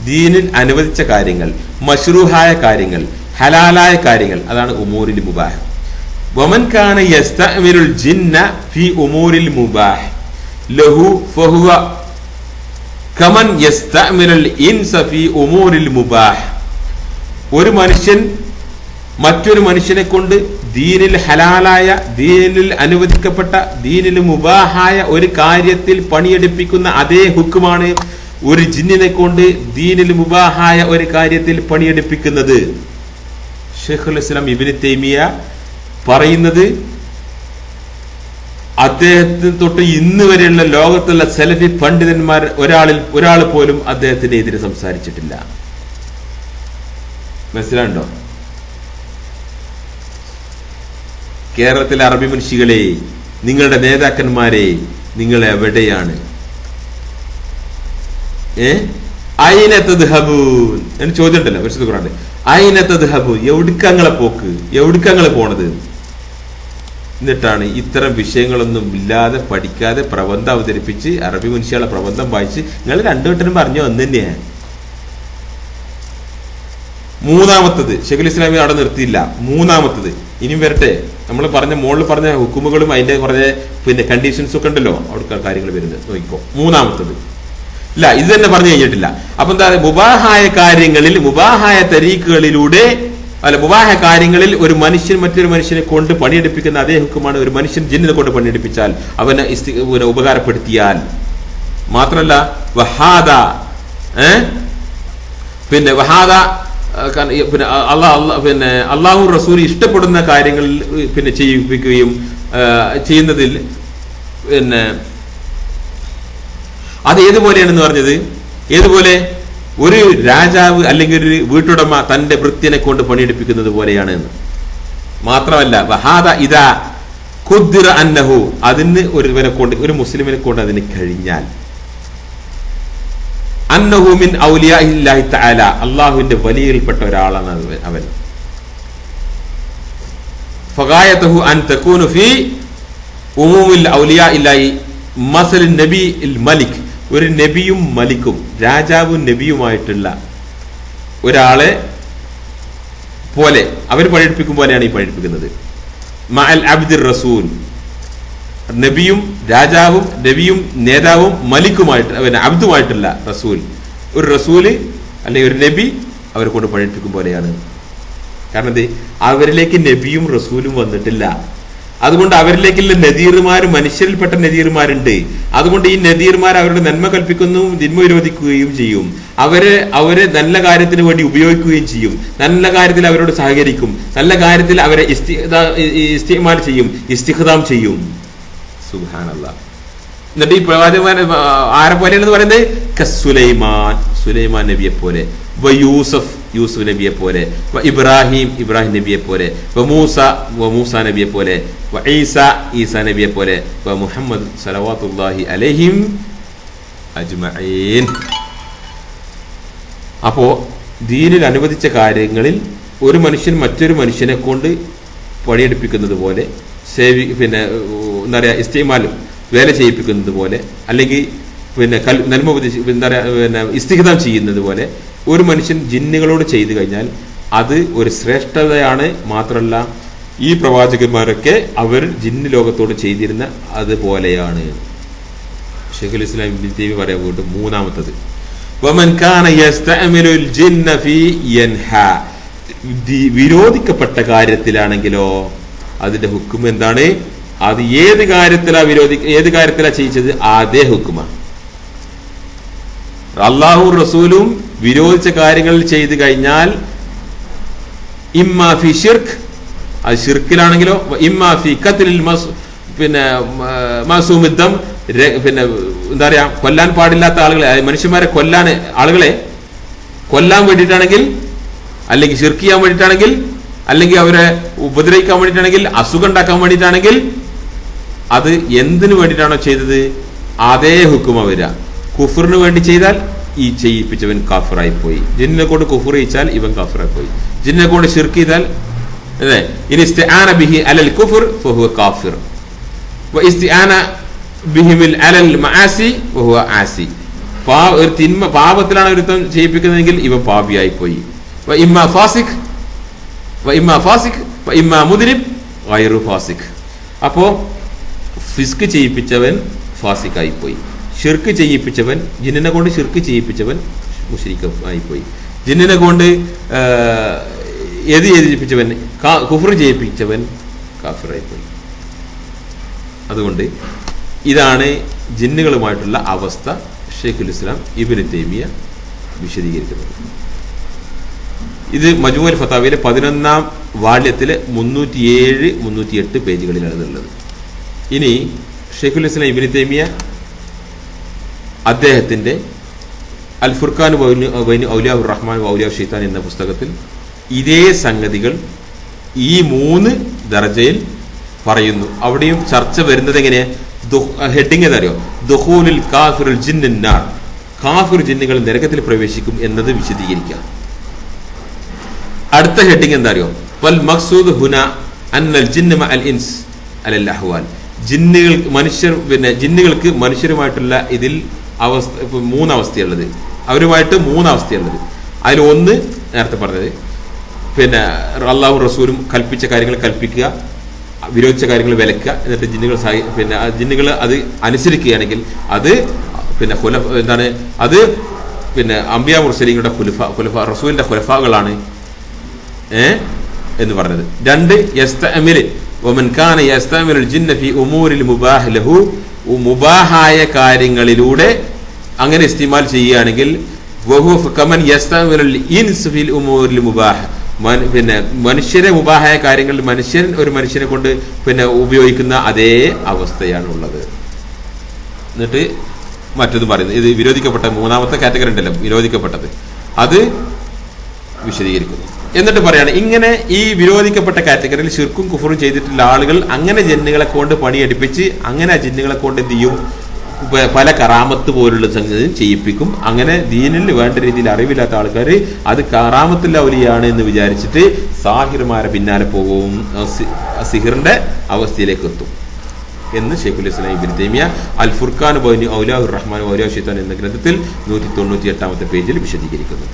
A: ദീനിൽ അനുവദിച്ച കാര്യങ്ങൾ, മശ്റൂഹായ കാര്യങ്ങൾ, ഹലാലായ കാര്യങ്ങൾ, അതാണ് ഉമൂരിൽ മുബാഹ്. വമൻ കാന യസ്തഅമിലുൽ ജിന്ന ഫി ഉമൂരിൽ മുബാഹ് ലഹു ഫഹുവ കമൻ യസ്തഅമിലുൽ ഇൻസ ഫി ഉമൂരിൽ മുബാഹ്. ഒരു മനുഷ്യൻ മറ്റൊരു മനുഷ്യനെ കൊണ്ട് ദീനിൽ ഹലാലായ, ദീനിൽ അനുവദിക്കപ്പെട്ട, ദീനിൽ മുബാഹായ ഒരു കാര്യത്തിൽ പണിയെടുപ്പിക്കുന്ന അതേ ഹുക്കുമാണ് ഒരു ജിന്നിനെ കൊണ്ട് ദീനിൽ മുബാഹായ ഒരു കാര്യത്തിൽ പണിയെടുപ്പിക്കുന്നത്. ശൈഖുൽ ഇസ്ലാം ഇബ്നു തൈമിയ പറയുന്നത് അദ്ദേഹത്തിന് തൊട്ട് ഇന്ന് വരെയുള്ള ലോകത്തുള്ള സലഫി പണ്ഡിതന്മാർ ഒരാൾ പോലും അദ്ദേഹത്തിന്റെ എതിരെ സംസാരിച്ചിട്ടില്ല. മനസ്സിലാണ്ടോ? കേരളത്തിലെ അറബി മുൻഷികളെ, നിങ്ങളുടെ നേതാക്കന്മാരെ, നിങ്ങൾ എവിടെയാണ്? ഐന തദ്ഹബൂൻ എന്ന് ചോദ്യം ഉണ്ടല്ലോ പരിശുദ്ധ ഖുർആനിൽ. ഐന തദ്ഹബൂൻ, എവിടുക്കങ്ങളെ പോക്ക്, എവിടുക്കങ്ങളെ പോണത്? എന്നിട്ടാണ് ഇത്തരം വിഷയങ്ങളൊന്നും ഇല്ലാതെ പഠിക്കാതെ പ്രബന്ധം അവതരിപ്പിച്ച് അറബി മുൻഷികളെ പ്രബന്ധം വായിച്ച് നിങ്ങൾ രണ്ടുവട്ടനും പറഞ്ഞു വന്നു തന്നെയാണ്. മൂന്നാമത്തത്, ശൈഖുൽ ഇസ്ലാമി അവിടെ നിർത്തിയില്ല. മൂന്നാമത്തത് ഇനിയും വരട്ടെ. നമ്മൾ മുകളിൽ പറഞ്ഞ ഹുക്കുമുകളും അതിന്റെ കുറേ കണ്ടീഷൻസ് ഒക്കെ ഉണ്ടല്ലോ, അവിടെ കാര്യങ്ങൾ വരുന്നത് നോക്കിക്കോ. മൂന്നാമത്തത് ഇല്ല, ഇത് തന്നെ പറഞ്ഞു കഴിഞ്ഞിട്ടില്ല. അപ്പൊ എന്താ, മുബാഹായ കാര്യങ്ങളിൽ, മുബാഹായ തരീഖുകളിലൂടെ, മുബാഹായ കാര്യങ്ങളിൽ ഒരു മനുഷ്യൻ മറ്റൊരു മനുഷ്യനെ കൊണ്ട് പണിയെടുപ്പിക്കുന്ന അതേ ഹുക്കുമാണ് ഒരു മനുഷ്യൻ ജിന്നിനെ കൊണ്ട് പണിയെടുപ്പിച്ചാൽ, അവനെ ഉപകാരപ്പെടുത്തിയാൽ. മാത്രമല്ല വഹാദ, വഹാദ അള്ളാഹു റസൂൽ ഇഷ്ടപ്പെടുന്ന കാര്യങ്ങളിൽ ചെയ്യിപ്പിക്കുകയും ചെയ്യുന്നതിൽ അത് ഏതുപോലെയാണെന്ന് പറഞ്ഞത്, ഏതുപോലെ ഒരു രാജാവ് അല്ലെങ്കിൽ ഒരു വീട്ടുടമ തന്റെ ഭൃത്യനെ കൊണ്ട് പണിയെടുപ്പിക്കുന്നത് പോലെയാണ് എന്ന്. മാത്രമല്ല വഹാദ ഇദാ ഖുദ്ദിറ അന്നഹു, അതിന് ഒരുവനെ കൊണ്ട്, ഒരു മുസ്ലിമിനെ കൊണ്ട് അതിന് കഴിഞ്ഞാൽ, അന്നഹു മിൻ ഔലിയാഇല്ലാഹി തആല, അല്ലാഹുവിന്റെ വലിയയിൽപ്പെട്ട ഒരാളാണ് അവൻ. ഫഗായതഹു അൻ തകൂന ഫീ ഉമൂമിൽ ഔലിയാഇല്ലാഹി മസൽ നബി മലിക്, ഒരു നബിയും മലിക്കും, രാജാവും നബിയുമായിട്ടുള്ള ഒരാളെ പോലെ അവർ പണിയെടുപ്പിക്കും പോലെയാണ് ഈ പണിയെടുപ്പിക്കുന്നത്. മഅൽ അബ്ദിർ റസൂൽ, നബിയും രാജാവും, നബിയും നേതാവും മലിക്കുമായിട്ട്, അബ്ദുമായിട്ടുള്ള റസൂൽ, ഒരു റസൂല് അല്ലെങ്കിൽ ഒരു നബി അവരെ കൊണ്ട് പണിയെടുപ്പിക്കും പോലെയാണ്. കാരണം എന്ത്, അവരിലേക്ക് നബിയും റസൂലും വന്നിട്ടില്ല. അതുകൊണ്ട് അവരിലേക്കുള്ള നദീർമാര് മനുഷ്യരിൽപ്പെട്ട നദീർമാരുണ്ട്. അതുകൊണ്ട് ഈ നദീർമാർ അവരുടെ നന്മ കൽപ്പിക്കുന്നു, തിന്മ വിരോധിക്കുകയും ചെയ്യും. അവരെ നല്ല കാര്യത്തിന് വേണ്ടി ഉപയോഗിക്കുകയും ചെയ്യും. നല്ല കാര്യത്തിൽ അവരോട് സഹകരിക്കും. നല്ല കാര്യത്തിൽ അവരെ ഇസ്തിമാൽ ചെയ്യും, ഇസ്തിഖ്ദാം ചെയ്യും. സുബ്ഹാനല്ലാഹ്. എന്നിട്ട് ഈ പ്രവാചകന്മാർ ആരെ പോലെയാണെന്ന് പറയുന്നത്, കസുലൈമാൻ, സുലൈമാൻ നബിയെ പോലെ, യൂസഫ്, യൂസുഫ് നബിയെ പോലെ, ഇബ്രാഹിം, ഇബ്രാഹിം നബിയെ പോലെ, മൂസ നബിയെ പോലെ, ഈസ നബിയെ പോലെ, മുഹമ്മദ് സലവാത്തുല്ലാഹി അലൈഹിം അജ്മഈൻ. അപ്പോ ദീനിൽ അനുവദിച്ച കാര്യങ്ങളിൽ ഒരു മനുഷ്യൻ മറ്റൊരു മനുഷ്യനെ കൊണ്ട് പണിയെടുപ്പിക്കുന്നത് പോലെ, എന്താ പറയാ, ഇസ്തിമാൽ വേല ചെയ്യിപ്പിക്കുന്നത് പോലെ, അല്ലെങ്കിൽ നന്മ എന്താ പറയാ, ഇസ്തിഖ്ദാം ചെയ്യുന്നത് പോലെ ഒരു മനുഷ്യൻ ജിന്നുകളോട് ചെയ്തു കഴിഞ്ഞാൽ അത് ഒരു ശ്രേഷ്ഠതയാണ്. മാത്രമല്ല ഈ പ്രവാചകന്മാരൊക്കെ അവർ ജിന്ന് ലോകത്തോട് ചെയ്തിരുന്ന അതുപോലെയാണ്. ശൈഖുൽ ഇസ്ലാം ഇബ്നു തൈമിയ പറയാൻ പോയിട്ട് മൂന്നാമത്തത്, വമൻ കാന യസ്തഅമിലുൽ ജിന്ന ഫീ യൻഹാ, വിരോധിക്കപ്പെട്ട കാര്യത്തിലാണെങ്കിലോ അതിന്റെ ഹുക്കും എന്താണ്? അത് ഏത് കാര്യത്തിലാ ചെയ്യിച്ചത്, അതേ ഹുക്കുമാണ്. അള്ളാഹു റസൂലും വിരോധിച്ച കാര്യങ്ങൾ ചെയ്തു കഴിഞ്ഞാൽ ഇമ്മാ ഫി ശിർക്ക്, അത് ഷിർക്കിലാണെങ്കിലോ ഇമ്മാ ഫി ഖത്ലിൽ പിന്നെ മാസൂമിദ്ദം, പിന്നെ എന്താ പറയാ, കൊല്ലാൻ പാടില്ലാത്ത ആളുകളെ, മനുഷ്യന്മാരെ ആളുകളെ കൊല്ലാൻ വേണ്ടിയിട്ടാണെങ്കിൽ, അല്ലെങ്കിൽ ഷിർക്ക് ചെയ്യാൻ വേണ്ടിയിട്ടാണെങ്കിൽ, അല്ലെങ്കിൽ അവരെ ഉപദ്രവിക്കാൻ വേണ്ടിയിട്ടാണെങ്കിൽ, അസുഖം ഉണ്ടാക്കാൻ വേണ്ടിയിട്ടാണെങ്കിൽ, അത് എന്തിനു വേണ്ടിയിട്ടാണോ ചെയ്തത് അതേ ഹുക്കുമ വരിക. കുഫറിന് വേണ്ടി ചെയ്താൽ ഈ ചെയ്യിപ്പിച്ചവൻ കാഫിറായി പോയി. ജിന്നിനെ കൊണ്ട് കുഫർ ചെയ്യിച്ചാൽ ഇവൻ കാഫിറായി പോയി. ജിന്നിനെ കൊണ്ട് ഷിർക്ക് ചെയ്താൽ അല്ലേ, ഇനി ഇസ്തിആന ബിഹി അലൽ കുഫർ ഫഹുവ കാഫിർ വ ഇസ്തിആന ബിഹിമിൽ അലൽ മആസി ഫഹുവ ആസി. ഒരു തിന്മ പാപത്തിലാണ് ഒരുത്തൻ ചെയ്യിപ്പിക്കുന്നതെങ്കിൽ ഇവൻ പാപിയായി പോയി. വ ഇമ്മാ ഫാസിഖ് വ ഇമ്മാ മുദ്രിബ് ഗൈറു ഫാസിഖ്. അപ്പോ ഫിസ്ക് ചെയ്യിപ്പിച്ചവൻ ഫാസിഖായി പോയി. ഷിർക്ക് ചെയ്യിപ്പിച്ചവൻ, ജിന്നിനെ കൊണ്ട് ഷിർക്ക് ചെയ്യിപ്പിച്ചവൻ മുശ്രിക്കായി പോയി. ജിന്നിനെ കൊണ്ട് ചെയ്യിപ്പിച്ചവൻ, കുഫർ ചെയ്യിപ്പിച്ചവൻ കാഫിറായി പോയി. അതുകൊണ്ട് ഇതാണ് ജിന്നുകളുമായിട്ടുള്ള അവസ്ഥ ഷെയ്ഖുൽ ഇസ്ലാം ഇബ്നു തൈമിയ വിശദീകരിക്കുന്നത്. ഇത് മജ്മൂഉൽ ഫതാവയിലെ 11-ാം വാള്യത്തിലെ 307, 308 പേജുകളിലാണ് ഇതുള്ളത്. ഇനി ഷെയ്ഖുൽ ഇസ്ലാം ഇബ്നു തൈമിയ അദ്ദേഹത്തിന്റെ അൽ ഫുർഖാൻ ബൈന ഔലിയാഉർ റഹ്മാൻ വ ഔലിയാഉ ശൈത്താൻ എന്ന പുസ്തകത്തിൽ ഇതേ സംഗതികൾ ഈ 3 ദർജയിൽ പറയുന്നു. അവിടെയും ചർച്ച വരുന്നത് എങ്ങനെ, ഹെഡിങ് ഏതറിയോ, ദുഖൂലുൽ കാഫിറുൽ ജിന്നിൻ നാർ, കാഫിർ ജിന്നുകൾ നരകത്തിൽ പ്രവേശിക്കും എന്നത് വിശദീകരിക്കുക. അടുത്ത ഹെഡിങ് എന്താ അറിയോ, വൽ മഖ്സൂദ് ഹുന അന്നൽ ജിന്ന മഅൽ ഇൻസ് അലൽ അഹ്വാൽ, ജിന്നുകൾക്ക് മനുഷ്യരുമായിട്ടുള്ള ഇതിൽ അവസ്ഥ 3 അവസ്ഥയുള്ളത്, അവരുമായിട്ട് 3 അവസ്ഥയുള്ളത്. അതിൽ ഒന്ന് നേരത്തെ പറഞ്ഞത്, പിന്നെ അള്ളാഹു റസൂലും കൽപ്പിച്ച കാര്യങ്ങൾ കൽപ്പിക്കുക, വിരോധിച്ച കാര്യങ്ങൾ വിലക്കുക, എന്നിട്ട് ജിന്നുകൾ അത് അനുസരിക്കുകയാണെങ്കിൽ അത് പിന്നെ എന്താണ്, അത് പിന്നെ അംബിയാ മുർസലീങ്ങളുടെ ഖുലഫ റസൂലിന്റെ ഖുലഫാകളാണ് എന്ന് പറഞ്ഞത്. 2 യസ്തഅമിൽ വമൻ കാന യസ്തഅമിലുൽ ജിന്ന ഫീ ഉമൂരിൽ മുബാഹ് ലഹു, മുബാഹായ കാര്യങ്ങളിലൂടെ അങ്ങനെ ഇസ്തിമാൽ ചെയ്യുകയാണെങ്കിൽ വഹു കമൻ യസ്തഅമിലുൽ ഇൻസ് ഫീൽ ഉമൂരിൽ മുബാഹ്, പിന്നെ മനുഷ്യരെ മുബാഹായ കാര്യങ്ങളിൽ ഒരു മനുഷ്യനെ കൊണ്ട് പിന്നെ ഉപയോഗിക്കുന്ന അതേ അവസ്ഥയാണുള്ളത്. എന്നിട്ട് മറ്റത് പറയുന്നത്, ഇത് വിരോധിക്കപ്പെട്ട 3ാമത്തെ കാറ്റഗറി ഉണ്ടല്ലോ, വിരോധിക്കപ്പെട്ടത്, അത് വിശദീകരിക്കുന്നു. എന്നിട്ട് പറയാണ്, ഇങ്ങനെ ഈ വിരോധിക്കപ്പെട്ട കാറ്റഗറിയിൽ ശിർക്കും കുഫറും ചെയ്തിട്ടുള്ള ആളുകൾ അങ്ങനെ ജിന്നുകളെ കൊണ്ട് പണിയെടുപ്പിച്ച് അങ്ങനെ ആ ജിന്നുകളെ കൊണ്ട് എന്ത് ചെയ്യും, പല കറാമത്ത് പോലുള്ള സംഗതിയും ചെയ്യിപ്പിക്കും. അങ്ങനെ ദീനിൽ വേണ്ട രീതിയിൽ അറിവില്ലാത്ത ആൾക്കാർ അത് കറാമത്തുൽ ഔലിയാണ് എന്ന് വിചാരിച്ചിട്ട് സാഹിർമാരെ പിന്നാലെ പോകും, സിഹിറിന്റെ അവസ്ഥയിലേക്ക് എത്തും എന്ന് ഷെയ്ഖുൽ ഇസ്ലാം ഇബ്നു തൈമിയ അൽ ഫുർഖാൻ ബൈന ഔലിയാഉർ റഹ്മാൻ വ ഔലിയാഉ ശൈത്താൻ എന്ന ഗ്രന്ഥത്തിൽ 198-ാമത്തെ പേജിൽ വിശദീകരിക്കുന്നു.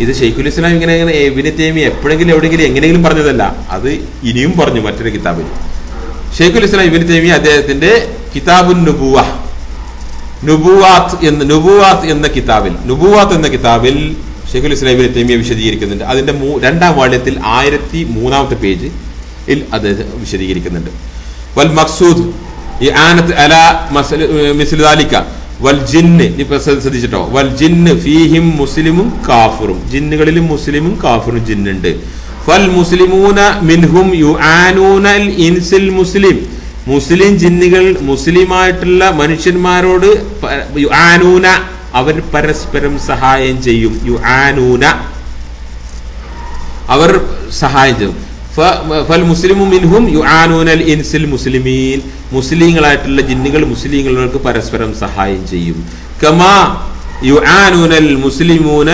A: ഇത് ഷെയ്ഖുൽ ഇസ്ലാം ഇങ്ങനെ ഇബ്നു തൈമിയ എപ്പോഴെങ്കിലും എവിടെയെങ്കിലും എങ്ങനെയെങ്കിലും പറഞ്ഞതല്ല, അത് ഇനിയും പറഞ്ഞു മറ്റൊരു കിതാബിൽ. ഷെയ്ഖുൽ ഇസ്ലാം ഇബ്നു തൈമിയ അദ്ദേഹത്തിന്റെ കിതാബുൻ നുബുവാത്ത് എന്ന കിതാബിൽ ഷെയ്ഖുൽ ഇസ്ലാം ഇബ്നു തൈമിയ വിശദീകരിക്കുന്നുണ്ട്. അതിന്റെ 2-ാം വാള്യത്തിൽ 1003-ാമത്തെ പേജിൽ അദ്ദേഹം വിശദീകരിക്കുന്നുണ്ട്. വൽ മഖ്സൂദ് ഇആനത്ത് അലാ മിസ്ലി ദാലിക വൽ ജിന്ന്, ഇപ്പൊ ശ്രദ്ധിച്ചിട്ടോ, വൽ ജിന്ന് ഫീഹിം മുസ്ലിമും കാഫിറും, ജിന്നുകളിലും മുസ്ലിമും കാഫിറും ജിന്നുണ്ട്. ഫൽ മുസ്ലിമൂന മിൻഹും യുആനൂനൽ ഇൻസിൽ മുസ്ലിം, മുസ്ലിം ജിന്നുകൾ മുസ്ലിമായിട്ടുള്ള മനുഷ്യന്മാരോട് യുആനൂന, അവർ പരസ്പരം സഹായം ചെയ്യും. യുആനൂന, അവർ സഹായം ചെയ്യും. ഫൽ മുസ്ലിമു മിൻഹും യുആനൂനൽ ഇൻസിൽ മുസ്ലിമീൻ, മുസ്ലിങ്ങളായിട്ടുള്ള ജിന്നുകൾ മുസ്ലിങ്ങൾക്ക് പരസ്പരം സഹായം ചെയ്യും. കമാ യുആനൂനൽ മുസ്ലിമൂന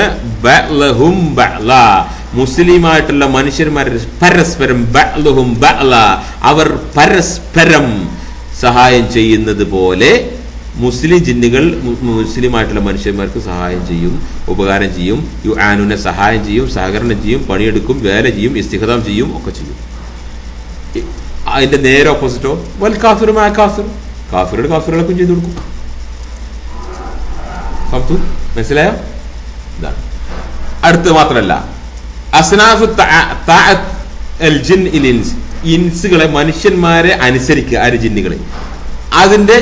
A: ബഅ്ലഹും ബഅ്ലാ, മുസ്ലിമായിട്ടുള്ള മനുഷ്യന്മാർ പരസ്പരം ബഅ്ലഹും ബഅ്ലാ, അവർ പരസ്പരം സഹായം ചെയ്യുന്നത് പോലെ മുസ്ലിം ജിന്നുകൾ മുസ്ലിമായിട്ടുള്ള മനുഷ്യന്മാർക്ക് സഹായം ചെയ്യും, ഉപകാരം ചെയ്യും. യുആനൂനെ സഹായം ചെയ്യും, സഹകരണം ചെയ്യും, പണിയെടുക്കും, വേല ചെയ്യും, ഇസ്തിഖദാം ചെയ്യും, ഒക്കെ ചെയ്യും. അതിന്റെ നേരെ ഓപ്പോസിറ്റോ വൽ കാഫിറുമായ കാഫിറുടെ കാഫിറുകളൊക്കെ ചെയ്തു കൊടുക്കും. മനസ്സിലായോ? ഇതാണ്. അടുത്ത് മാത്രമല്ല, അസ്നാഫു ഇൻസുകളെ, മനുഷ്യന്മാരെ അനുസരിക്കുക, ആര് ജിന്നുകളെ, അതിന്റെ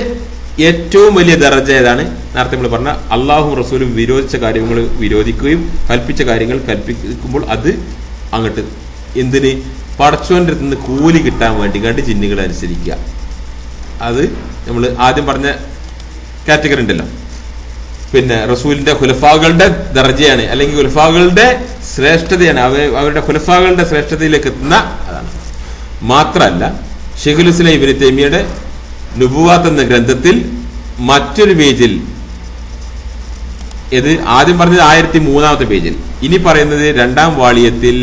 A: ഏറ്റവും വലിയ ദറജ ഏതാണ്? നേരത്തെ നമ്മൾ പറഞ്ഞ അള്ളാഹും റസൂലും വിരോധിച്ച കാര്യങ്ങൾ വിരോധിക്കുകയും കൽപ്പിച്ച കാര്യങ്ങൾ കൽപ്പിക്കുമ്പോൾ അത് അങ്ങോട്ട് എന്തിന്? പടച്ചോന്റെ അടുത്ത് നിന്ന് കൂലി കിട്ടാൻ വേണ്ടി കണ്ട് ജിന്നുകളെ അനുസരിക്കുക. അത് നമ്മൾ ആദ്യം പറഞ്ഞ കാറ്റഗറി ഉണ്ടല്ലോ, പിന്നെ റസൂലിന്റെ ഖുലഫാകളുടെ ദർജയാണ്, അല്ലെങ്കിൽ ഖുലഫാകളുടെ ശ്രേഷ്ഠതയാണ്, അവരുടെ ഖുലഫാകളുടെ ശ്രേഷ്ഠതയിലേക്ക് എത്തുന്ന അതാണ്. മാത്രമല്ല ശൈഖുൽ ഇസ്ലാം ഇബ്നു തൈമിയ്യയുടെ നുബുവത്ത് എന്ന ഗ്രന്ഥത്തിൽ മറ്റൊരു പേജിൽ, ഇത് ആദ്യം പറഞ്ഞത് 1003 പേജിൽ, ഇനി പറയുന്നത് 2ാം വാള്യത്തിൽ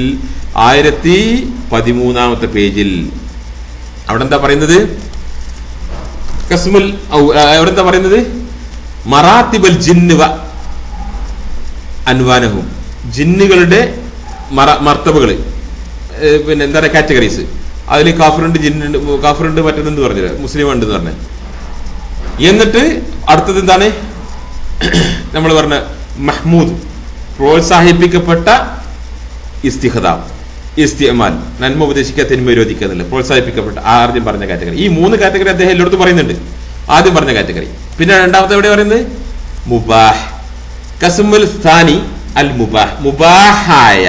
A: 1013 പേജിൽ. അവിടെ എന്താ പറയുന്നത്? കസ്മുൽ അവിടെ എന്താ പറയുന്നത്? മറാത്തിബൽ ജിന്ന് വ അൻവാനഹും, ജിന്നുകളുടെ മർത്തബകള്, പിന്നെ എന്താ പറയുക, കാറ്റഗറീസ്. അതിൽ കാഫറുണ്ട്, ജിന്നുണ്ട്, കാഫറുണ്ട്, മറ്റൊന്നെന്ന് പറഞ്ഞില്ല, മുസ്ലിം ഉണ്ടെന്ന് പറഞ്ഞ. എന്നിട്ട് അടുത്തത് എന്താണ് നമ്മൾ പറഞ്ഞ? മഹ്മൂദ്, പ്രോത്സാഹിപ്പിക്കപ്പെട്ട ഇസ്തിഖദാം, ഇസ്തിഅമാൽ, നന്മ ഉപദേശിക്കുക തിന്മ വിരോധിക്കുക എന്നല്ല, പ്രോത്സാഹിപ്പിക്കപ്പെട്ട ആദ്യം പറഞ്ഞ കാറ്റഗറി. ഈ 3 കാറ്റഗറി അദ്ദേഹം എല്ലായിടത്തും പറയുന്നുണ്ട്. ആദ്യം പറഞ്ഞ കാറ്റഗറി. പിന്നെ രണ്ടാമത്തെ എവിടെ പറയുന്നത്? മുബാഹ്. കസ്മുൽ സ്ഥാനി അൽ മുബാഹ്, മുബാഹായ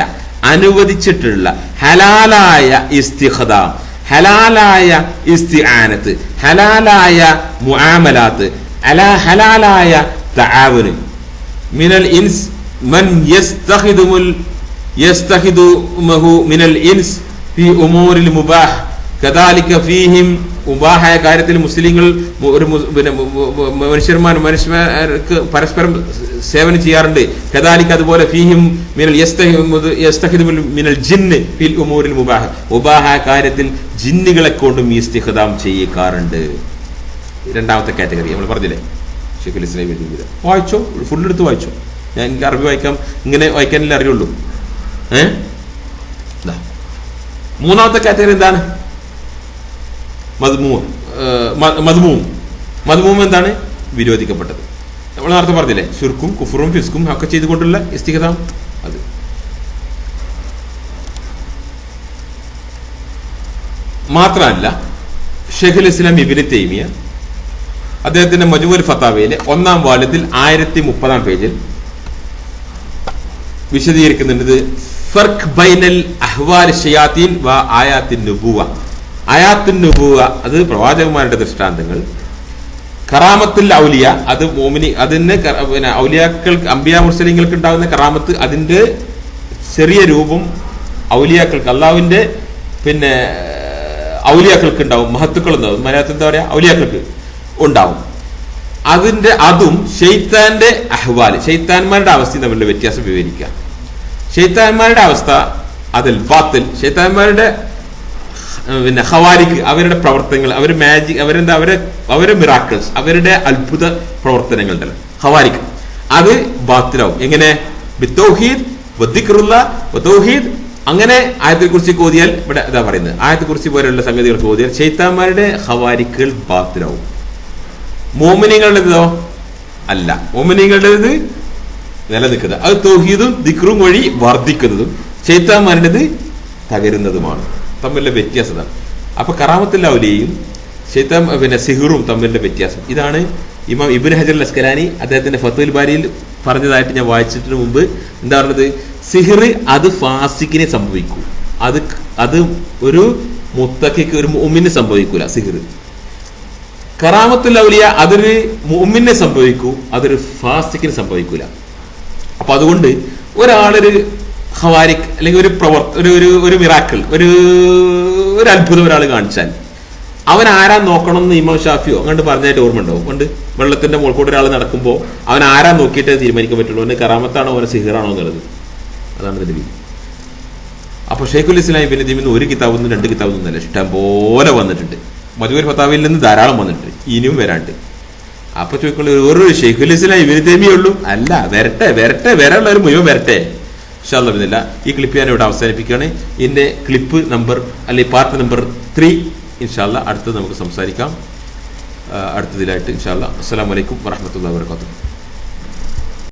A: അനുവദിച്ചിട്ടുള്ള ഹലാലായ ഇസ്തിഖദാം, ഹലാലായ ഇസ്തിആനത്ത്, ഹലാലായ മുആമലാത്ത്, ഹലാലായ തആവുന്. മിനൽ ഇൻസ് മൻ യസ്തഖിദുമഹു മിനൽ ഇൻസ് ഫീ ഉമൂരിൽ മുബാഹ് കദാലിക ഫീഹിം. മുബാഹായ കാര്യത്തിൽ മുസ്ലിങ്ങൾ മനുഷ്യർക്ക് പരസ്പരം സേവനം ചെയ്യാറുണ്ട്. കദാലിക അതുപോലെ ഫീഹിം മിനൽ യസ്തഖിദു മിനൽ ജിന്ന് ഫിൽ ഉമൂരിൽ മുബാഹ്, മുബാഹായ കാര്യത്തിൽ ജിന്നുകളെ കൊണ്ടും ഇസ്തിഖദാം ചെയ്യിക്കാറുണ്ട്. രണ്ടാമത്തെ കാറ്റഗറി നമ്മൾ പറഞ്ഞില്ലേ, ശൈഖുൽ ഇസ്ലാം ഇബ്നു തൈമിയ്യ. വായിച്ചോ, ഫുള്ളെടുത്ത് വായിച്ചോ. ഞാൻ എനിക്ക് അറബി വായിക്കാം, ഇങ്ങനെ വായിക്കാനല്ലേ അറിയുള്ളൂ. മൂന്നാമത്തെ കാറ്റഗറി എന്താണ്? മദ്മൂം എന്താണ്? വിരോധിക്കപ്പെട്ടത്. നമ്മൾ നേരത്തെ പറഞ്ഞില്ലേ, ശുർക്കും കുഫറും ഫിസ്കും ഒക്കെ ചെയ്തുകൊണ്ടുള്ള ഇസ്തിഖദാം. അത് മാത്രമല്ല ശൈഖുൽ ഇസ്ലാം ഇബ്നു തൈമിയ്യ അദ്ദേഹത്തിന്റെ മജ്മുഉൽ ഫതാവയിലെ 1ാം വാല്യത്തിൽ 1030 പേജിൽ വിശദീകരിക്കുന്നുണ്ട് ഫർക്ക് ബൈനൽ അഹ്വാൽ ശയാത്തീൻ വ ആയാത്തിൻ നുബുവ. ആയാത്തുൻ നുബുവ അത് പ്രവാചകന്മാരുടെ ദൃഷ്ടാന്തങ്ങൾ. കറാമത്തുൽ ഔലിയ അത് മോമിനി, അതിന് പിന്നെ ഔലിയാക്കൾക്ക്, അംബിയാ മുർസലീങ്ങൾക്ക് ഉണ്ടാകുന്ന കറാമത്ത്, അതിന്റെ ചെറിയ രൂപം ഔലിയാക്കൾക്ക്, അള്ളാഹുവിന്റെ പിന്നെ ഔലിയാക്കൾക്ക് ഉണ്ടാവും, മഹത്തുക്കൾ ഉണ്ടാവും. മലയാളത്തിൽ എന്താ പറയാ, ഔലിയാക്കൾക്ക് ഉണ്ടാവും. അതും ഷെയ്ത്താന്റെ അഹ്വാല്, ഷെയ്ത്താന്മാരുടെ അവസ്ഥയും തമ്മിലുള്ള വ്യത്യാസം വിവരിക്കുക. ഷെയ്ത്താന്മാരുടെ അവസ്ഥ അതിൽ ബാത്തിൽ, ഷെയ്ത്താന്മാരുടെ പിന്നെ ഖവാരിക്ക്, അവരുടെ പ്രവർത്തനങ്ങൾ, അവര് മാജിക്, അവരുടെ മിറാക്കിൾസ്, അവരുടെ അത്ഭുത പ്രവർത്തനങ്ങൾ ഉണ്ടല്ലോ ഖവാരിക്ക്, അത് ബാത്തിലാവും. എങ്ങനെ? ബിത്തൗഹീദ് വദിക്റുല്ലാ വതൗഹീദ്. അങ്ങനെ ആയത്തെ കുറിച്ച് ഓതിയാൽ, ഇവിടെ ഇതാ പറയുന്നത്, ആയത്തെ കുറിച്ച് പോലെയുള്ള സംഗതികൾ ഓതിയാൽ ഷെയ്ത്താന്മാരുടെ ഖവാരിക്കുകൾ ബാത്തിലാവും. മോമിനികളുടേതോ അല്ല, മോമിനികളുടേത് നിലനിൽക്കുന്നത്, അത് തൗഹീദും ദിക്റും വഴി വർദ്ധിക്കുന്നതും ശൈത്താന്മാരുടേത് തകരുന്നതുമാണ്. തമ്മിലുള്ള വ്യത്യാസത. അപ്പൊ കറാമത്തുൽ ഔലിയയും ശൈത്താൻ പിന്നെ സിഹറും തമ്മിലുള്ള വ്യത്യാസം ഇതാണ്. ഇമാം ഇബ്നു ഹജർ അൽ അസ്കലാനി അദ്ദേഹത്തിന്റെ ഫത്വൽ ബാരിയിൽ പറഞ്ഞതായിട്ട് ഞാൻ വായിച്ചിട്ട് മുമ്പ് എന്താ പറഞ്ഞത്, സിഹർ അത് ഫാസിക്കിനെ സംഭവിക്കൂ, അത് ഒരു മുത്തഖിക്ക്, ഒരു മുഅ്മിന് സംഭവിക്കൂല സിഹർ. കറാമത്തുൽ ഔലിയ അതൊരു മുഅ്മിനെ സംഭവിക്കൂ, അതൊരു ഫാസിക്കിന് സംഭവിക്കൂല. അപ്പൊ അതുകൊണ്ട് ഒരാളൊരു ഖവാരിക് അല്ലെങ്കിൽ ഒരു മിറാക്കിൾ, ഒരു അത്ഭുതം ഒരാൾ കാണിച്ചാൽ അവൻ ആരാ നോക്കണം എന്ന് ഇമാം ഷാഫിയോ അങ്ങോട്ട് പറഞ്ഞായിട്ട് ഓർമ്മ ഉണ്ടാവും. കൊണ്ട് വെള്ളത്തിന്റെ മുകൾക്കൂടെ ഒരാൾ നടക്കുമ്പോൾ അവൻ ആരാ നോക്കിയിട്ടേ തീരുമാനിക്കാൻ പറ്റുള്ളൂ, അവന് കറാമത്താണോ അവന് സിഹറാണോ എന്നുള്ളത്. അതാണ് ഇതിന്റെ വിധി. അപ്പൊ ഷൈഖുൽ ഇസ്ലാം ഇബ്നു തൈമിയ്യ 1 കിതാബൊന്നും 2 കിതാബൊന്നും അല്ല, ഇഷ്ടം പോലെ വന്നിട്ടുണ്ട്. മജ്മുഉൽ ഫതാവയിൽ നിന്ന് ധാരാളം വന്നിട്ടുണ്ട്, ഇനിയും വരാണ്ട്. അപ്പൊ ചോദിക്കുള്ള ഒരു ഷൈഖുൽ ഇസ്ലാം ഇബ്നു തൈമിയ്യ ഉള്ളൂ? അല്ല, വരാനുള്ളവർ മുഴുവൻ വരട്ടെ. ഇൻഷാ അല്ലാഹ് ബിഇദ്നില്ലാ ഈ ക്ലിപ്പ് ഞാൻ ഇവിടെ അവസാനിപ്പിക്കുകയാണ്. ഇതിന്റെ ക്ലിപ്പ് നമ്പർ അല്ലെങ്കിൽ പാർട്ട് നമ്പർ 3 ഇൻഷാ അല്ലാഹ് അടുത്തത് നമുക്ക് സംസാരിക്കാം, അടുത്തതിലായിട്ട് ഇൻഷാ അല്ലാഹ്. അസ്സലാമു അലൈക്കും വറഹ്മത്തുള്ളാഹി വബറകാതുഹു.